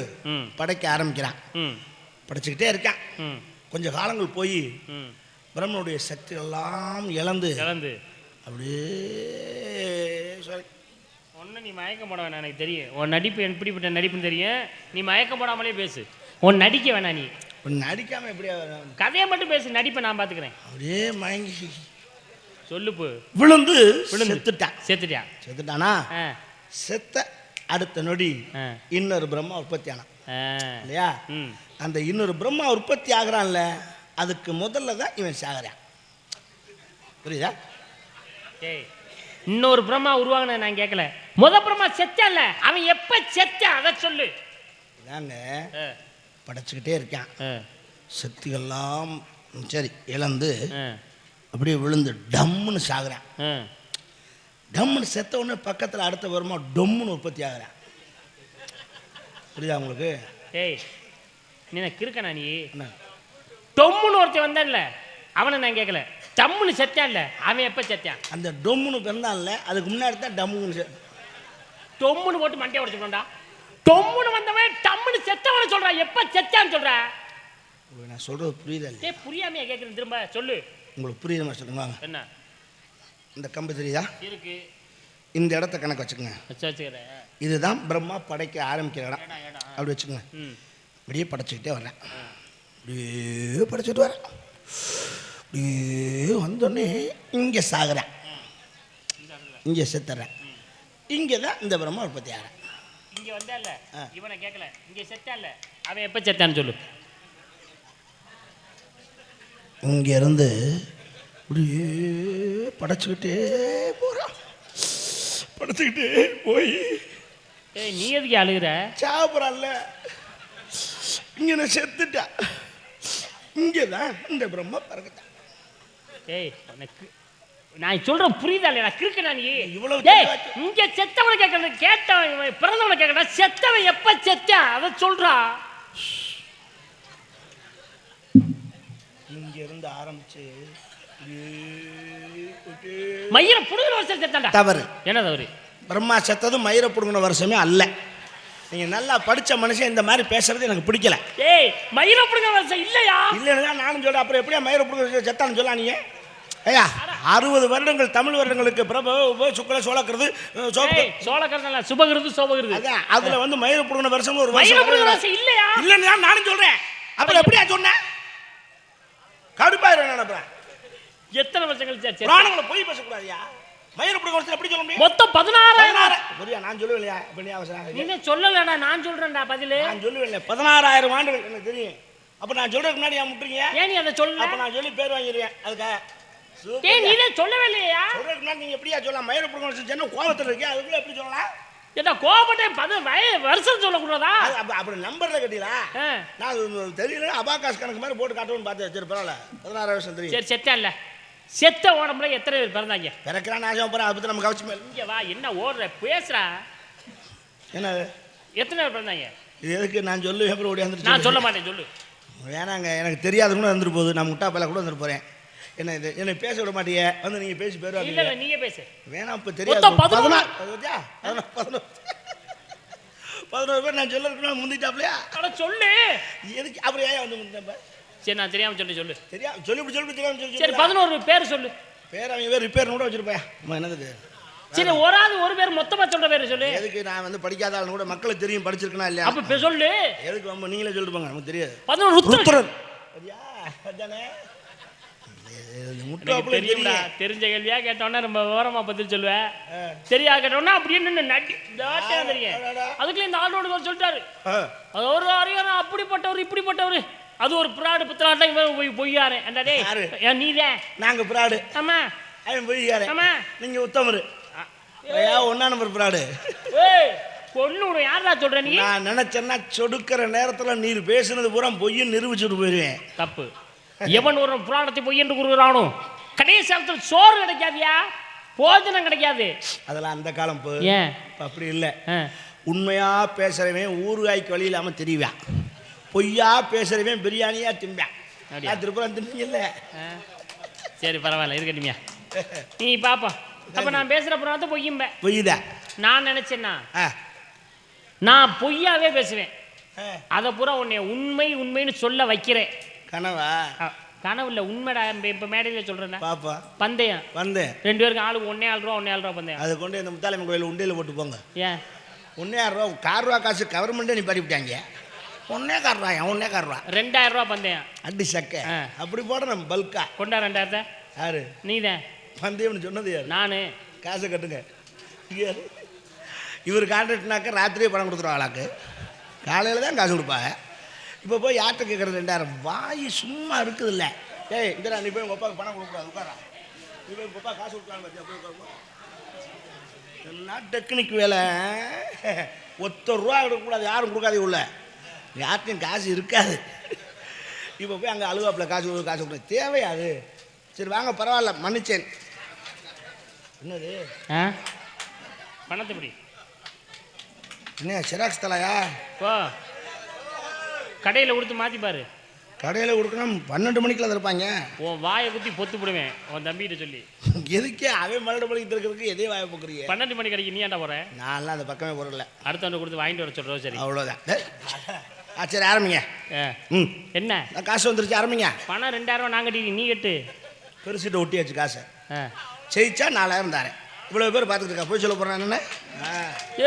படைக்க ஆரம்பிக்கிறான். படைச்சுக்கிட்டே இருக்கான். கொஞ்ச காலங்கள் போய் பிரம்மனுடைய சக்தி எல்லாம் இழந்து அப்படியே ஒன்று நீ மயக்கம் போட வேணாம். எனக்கு தெரியும் உன் நடிப்பு எப்படிப்பட்ட நடிப்புன்னு தெரியும். நீ மயக்கம் போடாமலே பேசு, உன் நடிக்க வேணாம். நீ நடிக்காம எப்படியா கதையை மட்டும் பேசு, நடிப்பை நான் பார்த்துக்கிறேன். அப்படியே மயங்கி சொல்லுப்பு விழுந்து செத்துட்டானா? செத்த அடுத்த நொடி இன்னொரு பிரம்மா உற்பத்தி ஆனான் இல்லையா? அந்த இன்னொரு பிரம்மா உற்பத்தி ஆகிறான்ல, அதுக்கு முதல்ல தான் இவன் சாகிறான். புரியுதா? ஏய், இன்னொரு பிரம்மா உருவாகின நான் கேட்கல. பிரம்மா செத்தான்ல, அவன் எப்ப செத்தான் அதை சொல்லு. இதாங்க படைச்சுக்கிட்டே இருக்கான். சக்திகள்லாம் சரி இழந்து அப்படியே விழுந்து டம்முன்னு சாகுறான். டம்முன்னு செத்த உடனே பக்கத்தில் அடுத்த வருமா டொம்முன்னு உற்பத்தி ஆகிறான். புரியுதா உங்களுக்கு? ஏய், நீ கிறுக்கண்ணா? நீ டொம்முன்னு ஒருத்தன் வந்தான்ல அவனை நான் கேட்கல. டம்முன்னு செத்தான்ல அவன் எப்ப செத்தான்? அந்த டொம்முன்னு பிறந்தான்ல அதுக்கு முன்னாடி தான் டம்முன்னு டொம்முன்னு போட்டு மண்டையை உடைச்சுக்கோண்டா. டொம்முன்னு வந்தவன் டம்முன்னு செத்தவனை சொல்றான். எப்ப செத்தான்னு சொல்ற? நான் சொல்றது புரியுதா இல்லையா? ஏய் புரியாமையா கேட்குறேன், திரும்ப சொல்லு. உங்களுக்கு புரியுத மாதிரி சொல்லுங்க. என்ன இந்த கம்பு தெரியுதா? இருக்கு. இந்த இடத்த கணக்கு வச்சுக்கோங்க. வச்சுக்கிறேன். இதுதான் பிரம்மா படைக்க ஆரம்பிக்கிற இடம். அப்படி வச்சுக்கோங்க. இப்படியே படைச்சிக்கிட்டே வரேன். அப்படியே படைச்சிட்டு வரேன். அப்படியே வந்தோடனே இங்கே சாகுறேன், இங்கே செத்துறேன். இங்கே தான் இந்த பிரம்மா உற்பத்தி ஆகிறேன். இங்க வந்தால இவனை கேட்கல, இங்க செத்தான்ல அவன் எப்ப செத்தான்னு சொல்லு. இங்கேருந்து இப்படியே படைச்சிக்கிட்டே போகிறான். படைச்சிக்கிட்டே போய் ஏய் நீ எதுக்கு அழுகுற? சாப்பிட்றான்ல, இங்கே நான் செத்துட்டேன். இங்கே தான் இந்த பிரம்மா பறக்கத்தான். ஏய் உனக்கு நான் சொல்றேன் புரியுதா இல்லையா? கிறுக்கு நான் நீ இவ்வளவு ஏய் இங்க செத்தவனை கேட்கறது, கேட்டவன் பிறந்தவனை கேட்கறா. செத்தவன் எப்ப செத்தான் அதை சொல்றா. இங்க இருந்து ஆரம்பிச்சு மயிரை புடுங்கிற வருஷம் செத்தான்டா. தவறு. என்ன தவறு? பிரம்மா செத்தது மயிரை புடுங்கின வருஷமே அல்ல. நீங்க நல்லா படிச்ச மனுஷன் இந்த மாதிரி பேசுறது எனக்கு பிடிக்கல. ஏய் மயிரை புடுங்கிற வருஷம் இல்லையா? இல்லைன்னு தான் நானும் சொல்றேன். அப்புறம் எப்படியா மயிரை புடுங்கிற செத்தான்னு சொல்லலாம் நீங்க? ஐயா 60 வருடங்கள் தமிழ் வருடங்களுக்கு பிரபு சுக்கல சோழக்கிறது சோழக்கிறது சுபகிருது சோபகிருது. அதான் அதுல வந்து மயிரை புடுங்கின வருஷம் ஒரு மயிரை புடுங்கிற வருஷம் இல்லையா? இல்லைன்னு தான் நானும் சொல்றேன். அப்புறம் எப்படியா சொன்னேன்? கடுப்பாயிரம் நினைப்பேன். எத்தனை வருஷம் கழிச்சு புராணங்களை போய் பேசக்கூடாதியா? மயிரை புடுங்கிற வருஷம் எப்படி சொல்ல முடியும்? மொத்தம் 16,000. புரியா? நான் சொல்லுவேன் இல்லையா? இப்ப நீ அவசரம் நீ சொல்லலடா, நான் சொல்றேன்டா பதிலு. நான் சொல்லுவேன் 16,000 ஆண்டுகள் எனக்கு தெரியும். அப்ப நான் சொல்றதுக்கு முன்னாடி ஏன் முட்டுறீங்க? ஏன் நீ அதை சொல்லல? அப்ப நான் சொல்லி பேர் வாங்கிடுவேன். அதுக்காக ஏய் நீ இதை சொல்லவே இல்லையா? சொல்றதுக்கு முன்னாடி நீங்க எப்படியா சொல்லலாம்? மயிரை புடுங்கிற சின்ன கோபத்தில் இருக்கே, அதுக்குள்ள எப்படி சொல்லலாம்? ஏடா கோபப்பட்டே வருஷம் சொல்லக்கூடாதா? அப்படி நம்பர்ல கட்டிடா. நான் தெரியல, அபாகாஸ் கணக்கு மாதிரி போட்டு காட்டுவோன்னு பார்த்தேன். சரி பரவாயில்ல, 16 வருஷம் தெரியும். சரி செத்தா இல்ல செத்த உடம்புல எத்தனை பேர் பிறந்தாங்க? பிறக்கிறான் நாசம் போறேன். அதை பத்தி நம்ம கவனிச்சு மேல இங்க வா, என்ன ஓடுற பேசுறா? என்ன எத்தனை பேர் பிறந்தாங்க? இது எதுக்கு நான் சொல்லுவேன்? அப்புறம் ஓடி வந்துட்டு நான் சொல்ல மாட்டேன், சொல்லு. வேணாங்க, எனக்கு தெரியாது கூட வந்துட்டு போகுது. நான் முட்டா பையில கூட வந்துட்டு போறேன். என்ன இது என்னை பேச விட மாட்டியே? வந்து நீங்க பேசி இல்ல போயிருவாங்க. நீங்க பேசு. வேணாம், இப்ப தெரியாது. 11 பேர் நான் சொல்ல இருக்கணும் முந்திட்டாப்லையா? அட சொல்லு. எதுக்கு அப்புறம் ஏன் வந்து முந்தப்ப? சரி நான் தெரியாம சொல்லு. தெரியா சொல்லி தெரியாம சொல்லி. சரி 11 பேர் சொல்லு. பேர் அவங்க பேர் ரிப்பேர் கூட வச்சிருப்பேன். என்னது? சரி ஒரு பேர் மொத்தமா சொல்ற பேர் சொல்லு. எதுக்கு? நான் வந்து படிக்காத ஆளு கூட மக்களுக்கு தெரியும் படிச்சிருக்கனா இல்லையா? அப்ப சொல்லு. எதுக்கு நம்ம நீங்களே சொல்லிட்டு போங்க, நமக்கு தெரியாது. 11 ருத்ரன். சரியா? அதானே தெரியும்டா. தெரிஞ்ச கேள்வியா கேட்டோன்னா ரொம்ப விவரமா பதில் சொல்லுவேன். சரியா கேட்டோன்னா அப்படியே நின்று நடி தெரியும். அதுக்குள்ள இந்த ஆளோட சொல்லிட்டாரு, அது ஒரு அறியாரம் அப்படிப்பட்டவர் இப்படிப்பட்டவர், அது ஒரு பிராடு புத்திராட்டை பொய்யாரு. நீதான் நாங்க பிராடு. ஆமா அவன் பொய்யாரு. ஆமா நீங்க உத்தமரு. ஒன்னா நம்பர் பிராடு. பொண்ணு யாரா சொல்ற நீ? நான் நினைச்சேன்னா சொடுக்கிற நேரத்துல நீர் பேசுனது பூரா பொய்யும் நிரூபிச்சுட்டு போயிருவேன். தப்பு. எவன் ஒரு புராணத்தை பொய் என்று கூறுகிறானோ கடைசி காலத்தில் சோறு கிடைக்காதியா, போஜனம் கிடைக்காது. அதெல்லாம் அந்த காலம். ஏன் அப்படி இல்லை? உண்மையா பேசுறவன் ஊறுகாய்க்கு வழி இல்லாம தெரியுவான், பொய்யா பேசுறவன் பிரியாணியா திம்பான். திருப்பூரம் தின்னீங்கல்ல. சரி பரவாயில்ல இருக்கட்டுமியா, நீ பாப்பா. அப்ப நான் பேசுற புறாத்த பொய்யும்ப பொய்யுதா நான் நினைச்சேன்னா நான் பொய்யாவே பேசுவேன். அதை பூரா உன்னை உண்மைன்னு சொல்ல வைக்கிறேன். கனவா? கனவு இல்லை, உண்மைடா. இப்ப மேடையில சொல்றேன் பாப்பா. பந்தயம் 2 பேருக்கு ஆளுக்கு 1,000 ரூபா பந்தயம். அது கொண்டு இந்த முத்தாலம்மன் கோயில் உண்டியல போட்டு போங்க. ஏன் 1,000 ரூபா? கார் ரூபா காசு கவர்மெண்ட்டே நீ படிவிட்டாங்க. 1,000 ரூபா 2,000 ரூபா பந்தயம். அடி சக்க அப்படி போட நம்ம பல்கா கொண்டா 2,000. யாரு? நீதான் பந்தயம்னு சொன்னது. யாரு? நானு. காசை கட்டுங்க. இவர் கான்ட்ராக்ட்னாக்க ராத்திரியே பணம் கொடுத்துருவாங்களாக்கு, காலையில் தான் காசு கொடுப்பாங்க. இப்போ போய் யார்கிட்ட கேட்குறது? 2,000 வாய் சும்மா இருக்குது இல்லை. ஏய் இந்த நீ போய் உங்கள் அப்பாவுக்கு பணம் கொடுக்கூடாது, உட்காரா. நீ போய் உங்கள் அப்பா காசு கொடுக்கலான்னு பார்த்தியா? போய் உட்காருமா. எல்லாம் டெக்னிக் வேலை. ₹1 கொடுக்கக்கூடாது, யாரும் கொடுக்காதே. உள்ள யார்கிட்டையும் காசு இருக்காது. இப்போ போய் அங்கே அலுவலகத்தில் காசு கொடுக்க தேவையாது. சரி வாங்க பரவாயில்ல, மன்னிச்சேன். என்னது பணத்தை எப்படி என்ன? சிராக்ஸ் தலையா? கடையில் கொடுத்து மாற்றி பாரு. கடையில் கொடுக்கணும் 12 மணிக்குள்ள இருப்பாங்க. உன் வாயை குத்தி பொத்து போடுவேன் உன் தம்பிகிட்ட சொல்லி. எதுக்கே அவன் 12 மணிக்கு இருக்கிறதுக்கு எதே வாயை போக்குறீங்க? 12 மணி கடைக்கு நீ ஏன்டா போற? நான்லாம் அந்த பக்கமே போறல. அடுத்தவங்க கொடுத்து வாங்கிட்டு வர சொல்கிறோம். சரி அவ்வளோதான். சரி ஆரம்பிங்க. என்ன காசு வந்துருச்சு, ஆரம்பிங்க. பணம் 2000 நான் கட்டி நீ கட்டு. பெருசிட்ட ஒட்டியாச்சு காசை. ஜெயிச்சா 4000 தாரேன். இவ்வளோ பேர் பார்த்துட்டு இருக்கா, போய் சொல்ல போகிறேன் என்ன?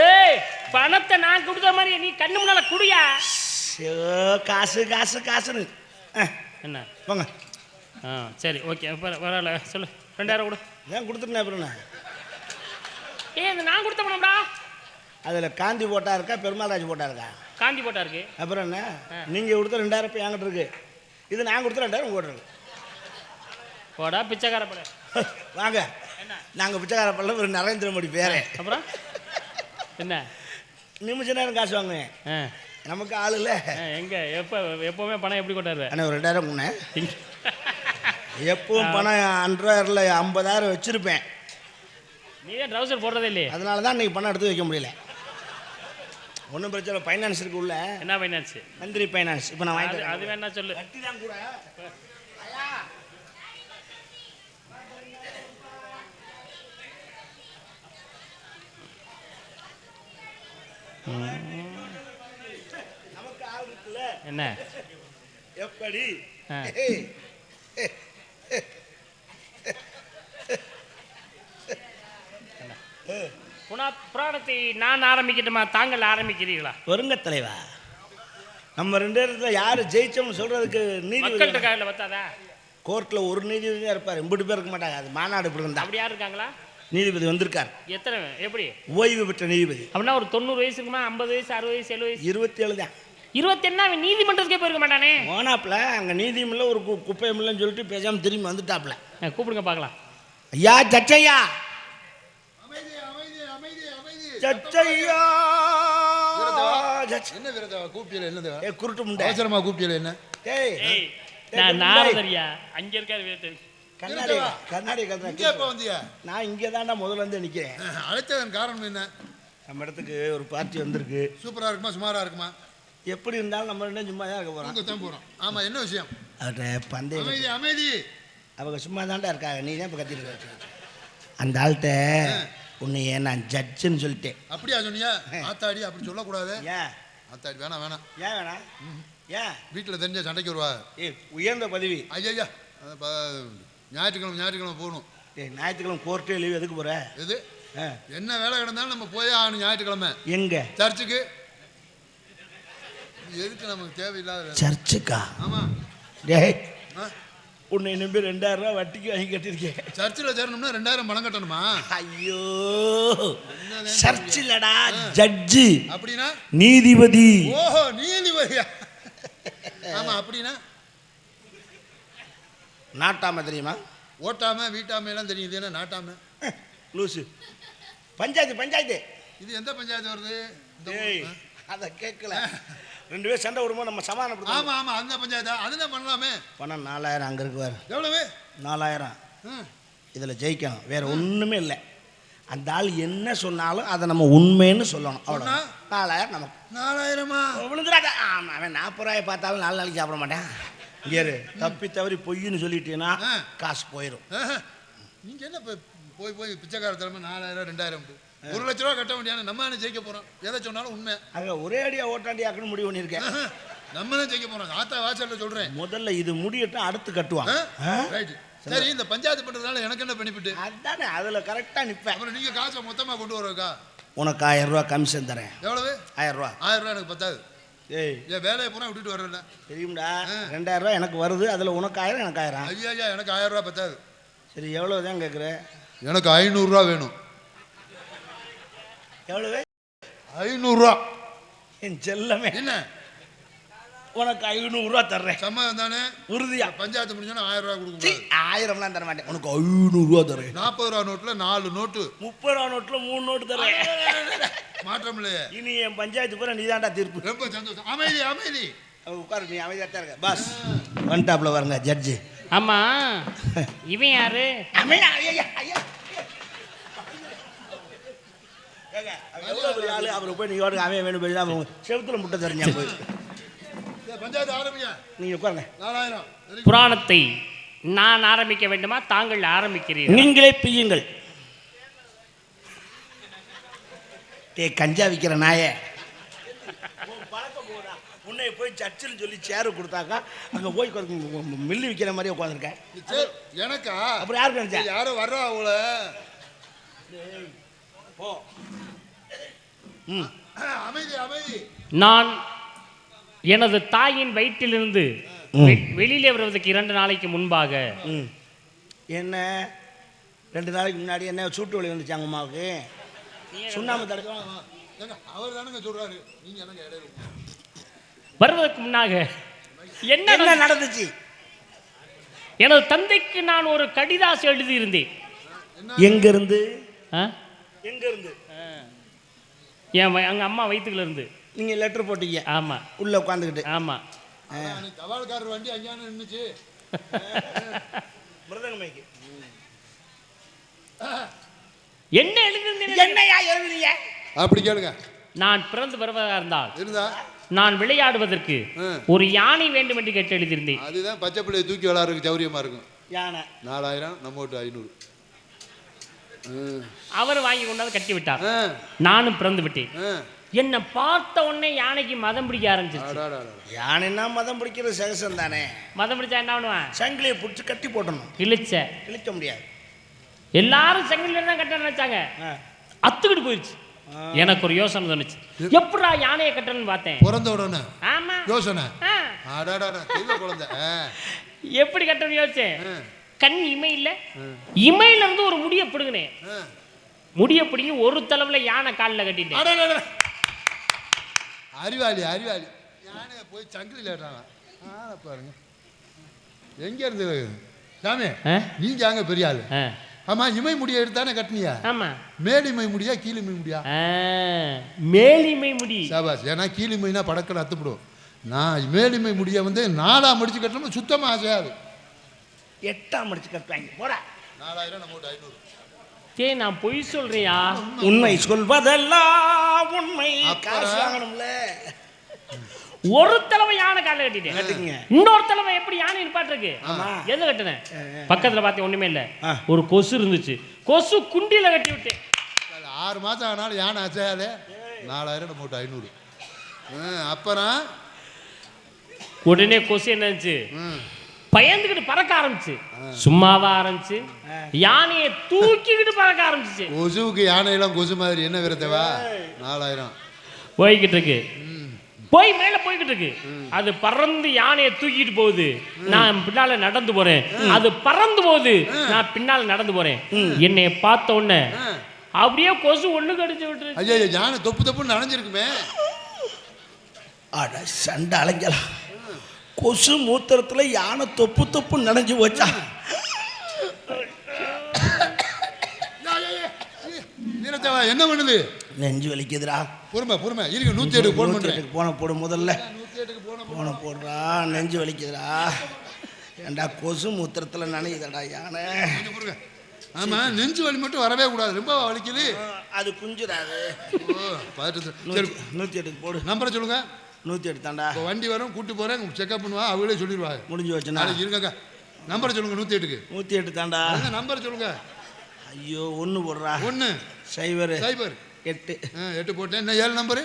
ஏய் பணத்தை நான் கொடுத்த மாதிரி நீ கண்ணு முன்னால குடியா? காசு காசு காசுன்னு என்ன போங்க. சரி ஓகே பரவாயில்ல சொல்லு. 2000 கொடு. ஏன் கொடுத்துருந்தேன் அப்புறம்? இந்த நான் கொடுத்த பணம்டா. அதில் காந்தி போட்டா இருக்கா, பெருமாள் ராஜ் போட்டா இருக்கா? காந்தி போட்டா இருக்கு. அப்புறம் என்ன, நீங்கள் கொடுத்த 2000 இப்போ என்கிட்ட இருக்கு. இது நான் கொடுத்த 2000 உங்கள்கிட்ட இருக்கு. போடா பிச்சைக்கார பட. வாங்க, நாங்கள் பிச்சைக்கார படல ஒரு நரேந்திர மோடி பேரே. அப்புறம் என்ன நிமிஷ நேரம் காசு வாங்குவேன். நமக்கு ஆள் இல்லை. எங்க எப்பவுமே பணம் எப்படி கொண்டாடுவேன்? ஆனால் ஒரு 2000 முன்னேன். எப்பவும் பணம் 100,000 50,000 வச்சுருப்பேன். நீ தான் ட்ரௌசர் போடுறதே இல்லையே. அதனால தான் இன்றைக்கி பணம் எடுத்து வைக்க முடியல. ஒன்றும் பிரச்சனை. ஃபைனான்ஸ் இருக்கு உள்ள. என்ன ஃபைனான்ஸ்? மந்திரி ஃபைனான்ஸ். இப்போ நான் வாங்கிட்டு அது வேணா சொல்லு. வட்டி தான் கூட. நமக்கு ஆள் இருக்குல்ல. என்ன எப்படி புராணத்தை நான் ஆரம்பிக்கட்டுமா, தாங்கள் ஆரம்பிக்கிறீர்களா? வருங்க தலைவா. நம்ம 2 இடத்துல யார் ஜெயிச்சோம்னு சொல்றதுக்கு மக்கள்கிட்ட காலையில் பார்த்தாதா? கோர்ட்டில் ஒரு நீதிபதி தான் இருப்பார், 50 பேர் இருக்க மாட்டாங்க. அது மாநாடு இப்படி இருந்தா. அப்படி யார் இருக்காங்களா? நீதிபதி வந்திருக்கார். எத்தனை? எப்படி ஓய்வு பெற்ற நீதிபதி? அப்படின்னா ஒரு 90 வயசு இருக்குமா? 50 வயசு 60 வயசு 70 வயசு? 27 தான். 21 அவன் நீதிமன்றத்துக்கே போயிருக்க மாட்டானே. ஓனாப்பில் அங்கே நீதியம் இல்லை, ஒரு குப்பையம் இல்லைன்னு சொல்லிட்டு பேசாமல் திரும்பி வந்துட்டாப்ல. கூப்பிடுங்க பார்க்கலாம். ஐயா ஜட்ஜையா, ஜட்ஜையா. என்ன விரதா கூப்பியல? என்னது குருட்டு முண்டை அவசரமா கூப்பியல? என்ன நான் நாரதரியா அங்க இருக்காரு. கண்ணாடி கண்ணாடி வந்தியா? நான் இங்கே தாண்டா முதல்ல வந்து நிற்கிறேன். அழைத்ததன் காரணம் என்ன? நம்ம இடத்துக்கு ஒரு பார்ட்டி வந்திருக்கு. சூப்பரா இருக்குமா சுமாரா இருக்குமா? எப்படி இருந்தாலும் நம்ம ரெண்டும் சும்மா தான் இருக்க போகிறோம். ஆமா, என்ன விஷயம்? அவர்கிட்ட பந்தயம். அமைதி அமைதி. அவங்க சும்மா தாண்டா இருக்காங்க, நீ தான் இப்போ கத்திட்டு. அந்த ஆள்கிட்ட உன்னைய நான் ஜட்ஜுன்னு சொல்லிட்டேன். அப்படியா சொன்னியா? ஆத்தாடி அப்படி சொல்லக்கூடாது. ஏன் ஆத்தாடி வேணாம் வேணாம். ஏன் வேணாம்? ஏன் வீட்டில் தெரிஞ்ச சண்டைக்கு வருவா? உயர்ந்த பதவி. ஐயா ஞாயிற்றுக்கிழமை போகணும். ஞாயிற்றுக்கிழமை கோர்ட்டே லீவ். எதுக்கு போகிற? எது என்ன வேலை கிடந்தாலும் நம்ம போயே ஆகணும் ஞாயிற்றுக்கிழமை. எங்க? சர்ச்சுக்கு. எதுக்கு நமக்கு தேவையில்லாத சர்ச்சுக்கா? ஆமாம். டேய் உன்னை நம்பி 2000 ரூபா வட்டிக்கு வாங்கி கட்டியிருக்கேன். சர்ச்சில் சேரணும்னா 2000 பணம் கட்டணுமா? ஐயோ சர்ச்சிலடா ஜட்ஜு. அப்படின்னா நீதிபதி. ஓஹோ நீதிபதியா? ஆமா. அப்படின்னா நாட்டாம தெரியுமா? ஓட்டாம வீட்டாம எல்லாம் தெரியும். இது என்ன நாட்டாம? லூசு. பஞ்சாயத்து பஞ்சாயத்து. இது எந்த பஞ்சாயத்து வருது? அதை கேட்கல. 2 பேர் சண்டை விடும்போது நம்ம சமாதானப்படுத்தணும். ஆமா ஆமா, அந்த பஞ்சாயத்தா? அதுதான் பண்ணலாமே. பணம் 4000 அங்கே இருக்குவார். எவ்வளவு? 4000. இதில் ஜெயிக்கணும், வேற ஒன்றுமே இல்லை. அந்த ஆள் என்ன சொன்னாலும் அதை நம்ம உண்மைன்னு சொல்லணும். அவ்வளோ. 4000 நமக்கு. 4000மா? விழுந்துடாத. ஆமாம், அவன் 40 ரூபாயை பார்த்தாலும் 4 நாளைக்கு சாப்பிட மாட்டேன். இங்கே தப்பி தவறி பொய்ன்னு சொல்லிட்டீங்கன்னா காசு போயிடும். நீங்கள் என்ன போய் பிச்சைக்கார தலைமை 4000 2000 1 லட்ச ரூபா கட்ட வேண்டியான நம்ம என்ன ஜெயிக்க போகிறோம்? எதை சொன்னாலும் உண்மை. அங்கே ஒரே அடியாக ஓட்டாண்டியாக்குன்னு முடிவு பண்ணியிருக்கேன். நம்ம தான் ஜெயிக்க போகிறோம். ஆத்தா வாசலில் சொல்கிறேன். முதல்ல இது முடியட்டும், அடுத்து கட்டுவான். ரைட்டு. சரி, இந்த பஞ்சாயத்து பண்ணுறதுனால எனக்கு என்ன பெனிஃபிட்? அதுதானே, அதில் கரெக்டாக நிற்பேன். அப்புறம் நீங்கள் காசை மொத்தமாக கொண்டு வரக்கா? உனக்கு 1000 ரூபா கமிஷன் தரேன். எவ்வளவு? 1000 ரூபா. 1000 ரூபா எனக்கு பத்தாது. ஏய் என் வேலையை பூரா விட்டுட்டு வரல தெரியும்டா. 2000 ரூபா எனக்கு வருது, அதில் உனக்கு 1000 எனக்கு 1000. ஐயா எனக்கு 1000 ரூபா பத்தாது. சரி எவ்வளோ தான் கேட்குற? எனக்கு 500 ரூபா வேணும். எவ்வளவு? 500 ரூபா. என் செல்லமே, என்ன உனக்கு 500 ரூபா தர்றேன். சம்மதம் தானே? உறுதியா? பஞ்சாயத்து முடிஞ்சோன்னா 1000 ரூபா கொடுக்கணும். 1000லாம் தர மாட்டேன், உனக்கு 500 ரூபா தரேன். 40 ரூபா நோட்டில் 4 நோட்டு, 30 ரூபா நோட்டில் 3 நோட்டு தரேன். மாற்றம் இல்லையே. இனி என் பஞ்சாயத்து பூரா நீ தாண்டா தீர்ப்பு. ரொம்ப சந்தோஷம். அமைதி அமைதி. உட்காரு, நீ அமைதியாக தான் இருக்க. பாஸ் வந்துட்டாப்ல வருங்க ஜட்ஜு. ஆமா, இவன் யாரு? எவ்வளோ பெரிய ஆளு. அவரை போய் நீ அவன் வேணும் போய் செவத்துல முட்டை தெரிஞ்சா போய் பஞ்சாயத்து ஆரம்பிங்க. நீங்க உட்காருங்க. 4000. புராணத்தை நான் ஆரம்பிக்க வேண்டுமா, தாங்கள் ஆரம்பிக்கிறீர்கள்? நீங்களே பிய்யுங்கள். கஞ்சா விற்கிற நாயே, உன்னை போய் சர்ச்சில் சொல்லி சேரு கொடுத்தாக்கா அங்கே போய் மில்லு விற்கிற மாதிரி உட்காந்துருக்கேன். எனக்கா? அப்புறம் யாருக்கு நினைச்சா? யாரோ வர்றா அவள. போ. அமைதி அமைதி. நான் எனது தாயின் வயிற்றிலிருந்து வெளியிலே வருவதற்கு 2 நாளைக்கு முன்பாக என்ன 2 நாளைக்கு முன்னாடி என்ன சூட்டு வலி வந்துச்சாங்க அம்மாவுக்கு? சுண்ணாம்பு தடவை. அவர் தானுங்க சொல்றாரு, நீங்க என்னங்க இடையில? வருவதற்கு முன்னாக என்ன நடந்துச்சு? எனது தந்தைக்கு நான் ஒரு கடிதாசு எழுதியிருந்தேன். எங்க இருந்து? எங்க இருந்து? எங்க அம்மா வயிற்றுக்குள்ள இருந்து. நீங்க லெட்டர் போட்டீங்க? ஆமா. உள்ள உட்காந்துக்கிட்டு? ஆமா. தபால்காரர் வண்டி அங்கேயான நின்னுச்சு. மிருதங்கமைக்கு என்ன எழுதியிருந்தேன்? என்னையா எழுதுறீங்க? அப்படி கேளுங்க. நான் பிறந்து வருவதாக இருந்தா நான் விளையாடுவதற்கு ஒரு யானை வேண்டும் என்று கேட்டு எழுதியிருந்தேன். அதுதான் பச்சை பிள்ளையை தூக்கி விளையாடுறதுக்கு சௌரியமா இருக்கும். யானை 4000, நம்ம விட்டு 500. அவர் வாங்கி கொண்டாந்து கட்டி விட்டார். நானும் பிறந்து விட்டேன். என்னை பார்த்த உடனே யானைக்கு மதம் பிடிக்க ஆரம்பிச்சிருச்சு. யானைன்னா மதம் பிடிக்கிறது சகசம் தானே. மதம் பிடிச்சா என்ன பண்ணுவான்? சங்கிலியை பிடிச்சி கட்டி போட்டணும். இழிக்க முடியாது. எல்லாரும் சங்கிலியில தான் கட்ட நினைச்சாங்க. அத்துக்கிட்டு போயிடுச்சு. எனக்கு ஒரு யோசனை தோணுச்சு, எப்படா யானையை கட்டணும்னு பார்த்தேன். பிறந்த உடனே ஆமா யோசனை. குழந்தை எப்படி கட்டணும்னு யோசிச்சேன். கண் இமை இல்ல, இமையில இருந்து ஒரு முடிய பிடுங்கினேன். முடிய பிடிங்கி ஒரு தளவுல யானை காலில் கட்டிட்டேன். அறிவாளி அறிவாளி. யானை போய் சங்கிலியில் ஏட்டாங்க பாருங்க. எங்க இருந்து சாமி நீங்க அங்க பெரிய ஆளு? ஆமா, இமை முடிய எடுத்தானே கட்டினியா? ஆமா. மேலிமை முடியா கீழிமை முடியா? மேலிமை முடி. சாபாஸ். ஏன்னா கீழிமைனா படக்கல அத்துப்படும். நான் மேலிமை முடிய வந்து 4ஆ முடிச்சு கட்டணும். சுத்தமா ஆசையாது. 8ஆ முடிச்சு கட்டுவாங்க. போடா. 4000, நம்ம 500. சே, நான் பொய் சொல்றியா? உண்மை சொல்வதெல்லாம் உண்மை. காசு வாங்கணும்ல. ஒரு தடவை யானை காலில் கட்டிட்டேன். இன்னொரு தடவை எப்படி யானை நிப்பாட்டிருக்கு? எது கட்டினேன்? பக்கத்துல பார்த்தேன், ஒண்ணுமே இல்ல. ஒரு கொசு இருந்துச்சு. கொசு குண்டியில கட்டி விட்டேன். 6 மாசம் ஆனாலும் யானை அசையாதே. 4000, நம்ம 500. அப்புறம் உடனே கொசு என்னச்சு, பயந்துகிட்டு பறக்க ஆரம்பிச்சு. சும்மாவா ஆரம்பிச்சு, யானையை தூக்கிக்கிட்டு பறக்க ஆரம்பிச்சு. கொசுவுக்கு யானையெல்லாம் கொசு மாதிரி என்ன விரத்தவா? 4000 போய்கிட்டு இருக்கு. போய் மேல போய்கிட்டு இருக்கு. அது பறந்து யானையை தூக்கிட்டு போகுது. நான் பின்னால நடந்து போறேன். அது பறந்து போகுது. நான் பின்னால நடந்து போறேன். என்னை பார்த்த உடனே அப்படியே கொசு ஒண்ணு கடிச்சு விட்டுரு. ஐயா, யானை தொப்பு தொப்புன்னு நனைஞ்சிருக்குமே. அட சண்டை அலைஞ்சலாம். கொசு மூத்திரத்துல யானை தொப்பு தொப்பு நனைஞ்சு போச்சா? என்ன பண்ணுது? நெஞ்சு வலிக்குதுடா. பொறுமை பொறுமை இருக்கு. 108 போன் பண்றேன். போன போடு முதல்ல. 108 போன போடுறா. நெஞ்சு வலிக்குதுடா. ஏண்டா கொசு மூத்திரத்துல நனையுதடா யானை. ஆமா, நெஞ்சு வலி மட்டும் வரவே கூடாது. ரொம்ப வலிக்குது. அது குஞ்சுடாது. 108 போடு. நம்பரை சொல்லுங்க. 108 தாண்டா. வண்டி வரும், கூட்டு போறேன், செக்அப் பண்ணுவா, அவங்களே சொல்லிடுவாங்க. முடிஞ்சு வச்சுனா இருங்க. நம்பரை சொல்லுங்க. 108க்கு 108 தாண்டா. நம்பரை சொல்லுங்க. ஐயோ, 1 போடுறா. 1 0 8 8 போட்டேன். என்ன 7 நம்பரு?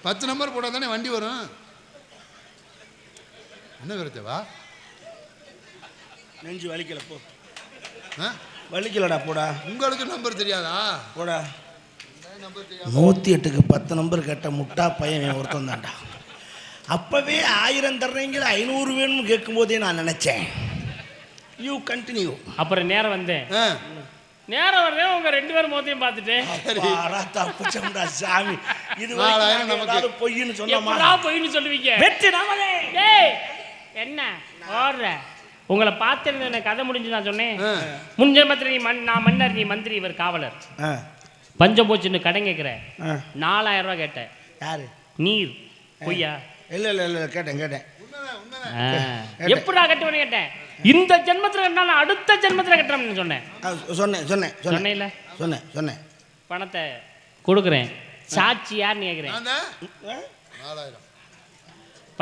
10 நம்பர் போட்டா தானே வண்டி வரும். என்ன விரத்தவா? நெஞ்சு வலிக்கல. போ. வலிக்கலடா. போடா. உங்களுக்கு நம்பர் தெரியாதா? போடா. 108க்கு 10 நம்பர் கேட்ட முட்டா பையன் ஒருத்தன் தான்டா. அப்பவே 1000 தர்றீங்க, 500 வேணும்னு கேட்கும் போதே நான் நினைச்சேன். You continue. அப்புறம் நேரம் வந்தேன். நேரம் வரேன். உங்க 2 பேரும் மொத்தையும் பார்த்துட்டேன். தப்புச்சோம்டா சாமி. இது நமக்கு பொய்ன்னு சொல்லாமா? பொய்ன்னு சொல்லுவீங்க. வெற்றி நாமளே. ஏய், என்ன ஓடுற? உங்களை பார்த்து எனக்கு கதை முடிஞ்சு நான் சொன்னேன். முன் ஜென்மத்தில் நீ நான் மன்னர், நீ மந்திரி, இவர் காவலர். பஞ்சம் போச்சுன்னு கடன் கேட்குற. 4000 ரூபா கேட்டேன். யாரு? நீர். பொய்யா? இல்லை கேட்டேன். எப்படா கட்டுவேன்னு கேட்டேன். இந்த ஜென்மத்தில் கட்டினாலும் அடுத்த ஜென்மத்தில் கட்டுறேன்னு சொன்னேன். சொன்னேன். பணத்தை கொடுக்குறேன். சாட்சி யாருன்னு கேட்குறேன்.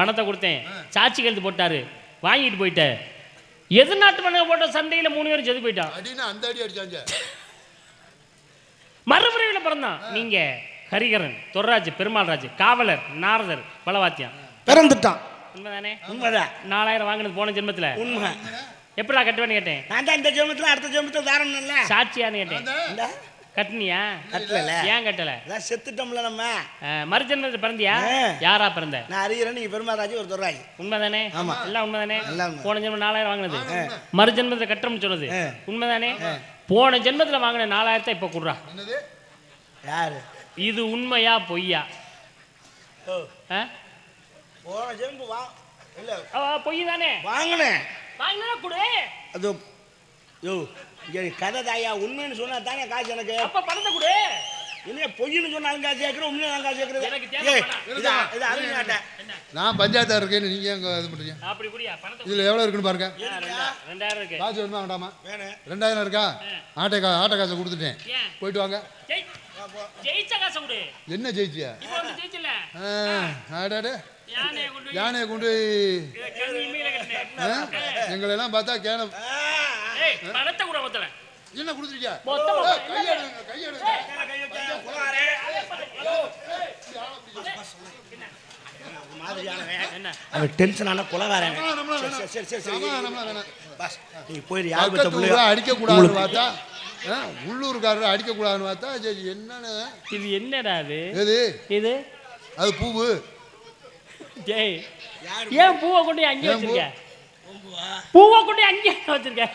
பணத்தை கொடுத்தேன், சாட்சி கழுத்து போட்டாரு, வாங்கிட்டு போயிட்டேன். எது நாட்டு மண்ணை போட்ட சண்டையில் 3 பேரும் செத்து போயிட்டான். அடினா அந்த அடி அடிச்சாங்க. மறுபிறவியில் பிறந்தான். நீங்க ஹரிகரன், தொர்ராஜ், பெருமாள்ராஜ், காவலர், நாரதர், பலவாத்தியம் பிறந்துட்டான். உண்மைதானே? உண்மைதான். 4000 வாங்கினது போன ஜென்மத்தில். உண்மை. எப்படா கட்டுவேன்னு கேட்டேன். நான் தான் இந்த ஜென்மத்தில் அடுத்த ஜென்மத்தில் தாரணும்ல. சாட்சியான்னு கேட்டேன். இந்த கட்டினியா? கட்டல. ஏன் கட்டல? அதான் செத்துட்டோம்ல நம்ம. மறுஜென்மத்தில் பிறந்தியா? ஆ. யாரா பிறந்த? நான் அறிகிறேன், நீ பெருமாராஜ் ஒரு துறாய். உண்மைதானே? ஆமா. எல்லாம் உண்மைதானே? எல்லாம் உண்மை. போன ஜென்மம் 4000 வாங்கினது, மறுஜென்மத்தில் கட்டுறோம்னு சொன்னது ஆ. உண்மைதானே? போன ஜென்மத்தில் வாங்கின 4000 இப்ப குடுறா. என்னது? யாரு? இது உண்மையா பொய்யா? ஓ, ஆ? போன ஜென்மம் வா இல்ல பொய் தானே? வாங்கினேன். வாங்கினா கொடு. அது யோ இங்க கதை தாயா, உண்மைன்னு சொன்னா தானே காசு எனக்கு. அப்ப பணத்தை கொடு. இல்லையா பொய்ன்னு சொன்னாலும் காசு கேட்குறேன், உண்மையை நான் காசு கேட்குறது. எனக்கு தேவை பணம். இது அறிஞாட்டேன். நான் பஞ்சாயத்தா இருக்கேன்னு நீங்க எங்க இது பண்றீங்க? அப்படி குடியா பணத்தை. இதுல எவ்வளவு இருக்குன்னு பாருங்க. 2000 இருக்கு. காசு வேணுமா வேண்டாமா? வேணும். 2000 இருக்கா? ஆட்டை காசை கொடுத்துட்டேன். ஏன்? போயிட்டு வாங்க. ஜெயிச்ச காசை கொடு. என்ன ஜெயிச்சியா? இப்போ வந்து ஜெயிச்சல. ஆடாடே யானை கொண்டு யானையை கொண்டு இத கண்ணி மீல கட்டனே. எங்களை எல்லாம் பார்த்தா கேன ஏய் பணத்தை கொடு மொத்தல. என்ன கொடுத்துருக்கியா? மொத்தமா கையெடுங்க கையெடுங்க. என்ன? அவன் டென்ஷன் ஆன குலகாரன். சரி சரி சரி பஸ் நீ போயிரு. யார் பத்த புள்ளைய அடிக்க கூடாதுன்னு பார்த்தா, உள்ளூர்காரர் அடிக்க கூடாதுன்னு பார்த்தா, சரி என்னன்னு இது என்னடா இது? எது இது அது பூவு. ஜெய் ஏன் பூவை கொண்டு அங்கே ஏன் பூ? வச்சிருக்க? பூவை கொண்டு அங்கே வச்சிருக்க?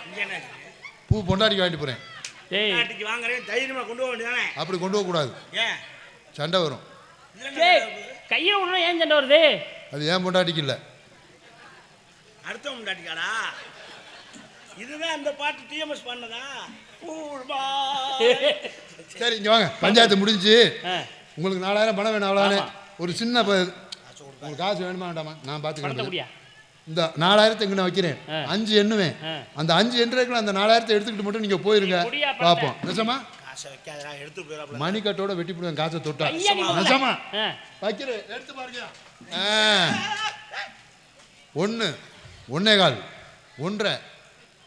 பூ பொண்டாடிக்கு வாங்கிட்டு போறேன். டேய் நாட்டுக்கு வாங்குறேன், தைரியமா கொண்டு போக வேண்டியதானே. அப்படி கொண்டு போக கூடாது, ஏன் சண்டை வரும். டேய் கையை விடணும். ஏன் சண்டை வருது? அது ஏன் பொண்டாட்டிக்கு இல்லை. அடுத்தவங்க நாட்டுக்காடா. இதுதான் அந்த பாட்டு டிஎம்எஸ் பண்ணதா? சரி இங்க வாங்க, பஞ்சாயத்து முடிஞ்சு. ஆ, உங்களுக்கு 4000 பணம் வேணும் அவ்வளோதானே. ஆமா. ஒரு சின்ன உங்களுக்கு காசு வேணுமா வேண்டாமா? நான் பணத்தை பார்த்துக்கிறேன். குடியா. இந்த 4000 இங்கே நான் வைக்கிறேன். ஆ. 5 எண்ணுவேன். ஆ. அந்த 5 எண்ணுறதுக்குள்ள அந்த 4000 எடுத்துக்கிட்டு மட்டும் நீங்க போயிருங்க. நீ குடியா பணத்தை. பார்ப்போம். நிஜமா காசை வைக்காதடா, எடுத்து போயிடாப்ல. மணிக்கட்டோட வெட்டி போடுவேன் காசை தொட்டா. ஐயா, நீ வரல. நிஜமா ஆ, வைக்கிறேன். எடுத்து பாருங்க. 1 1.25 1.5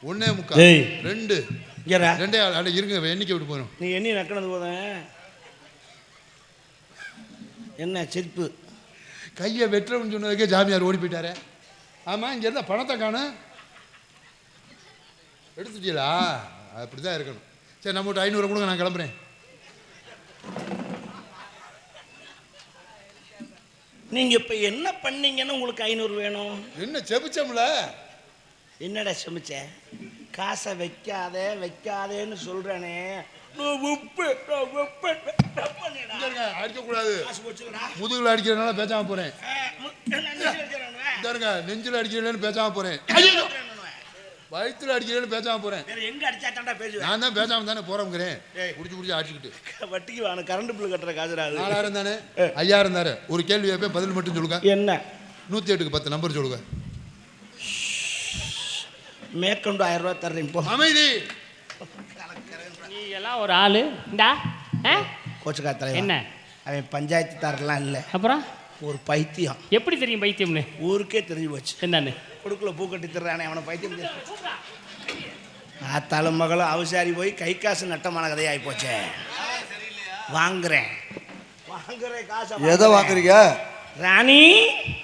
1.25 ஏய். 2 இங்கடா. 2.5 அட இருங்க, எண்ணிக்கை விட்டு போயிடும். நீ எண்ணி நக்கினது போதும். என்ன சிரிப்பு? கையை வெட்டுறவன்னு சொன்னதுக்கே ஜாமியார் ஓடி போயிட்டாரு. ஆமா, இங்க இருந்தா பணத்தை காணும். எடுத்துட்டீங்களா? அப்படிதான் இருக்கணும். சரி, நம்மகிட்ட 500 கொடுங்க, நான் கிளம்புறேன். நீங்க இப்ப என்ன பண்ணீங்கன்னு உங்களுக்கு 500 வேணும்? என்ன செபிச்சோம்ல? என்னடா சமைச்ச? காசை வைக்காதேன்னு சொல்றேனே. அடிக்க கூடாது. காசு போச்சுடா. முதுகுல அடிக்கிறதுனால பேசாம போறேன். இந்தாருங்க, நெஞ்சில அடிக்கிறேன்னு பேசாம போறேன். வயிற்றுல அடிக்கிறேன்னு பேசாம போறேன். வேற எங்க அடிச்சா தான்டா பேசுவேன். நான் தான் பேசாம தானே போறேங்கிறேன். ஏய். புடிச்சு அடிச்சுக்கிட்டு வட்டிக்கு வாங்க, கரண்ட் பில் கட்டுற காசுடா அது. 4000 தானே, 5000 தானே. ஒரு கேள்வி கேட்பேன், பதில் மட்டும் சொல்லுங்க. என்ன 108க்கு 10 நம்பர் சொல்லுங்க. மேற்கொண்டு 1000 ரூபாய் தர்றேன் போ. அமைதி. நீ எல்லாம் ஒரு ஆளு. இந்தா கோச்சுக்கா தலைவர். என்ன அவன் பஞ்சாயத்து தாரெல்லாம் இல்லை, அப்புறம் ஒரு பைத்தியம். எப்படி தெரியும் பைத்தியம்னு? ஊருக்கே தெரிஞ்சு போச்சு. என்னன்னு? கொடுக்குல பூ கட்டி தர்றானே அவனை பைத்தியம். ஆத்தாலும் மகளும் அவசாரி போய் கை காசு நட்டமான கதையா ஆகி போச்சே. வாங்குறேன் காசை எதை வாங்குறீங்க? ராணி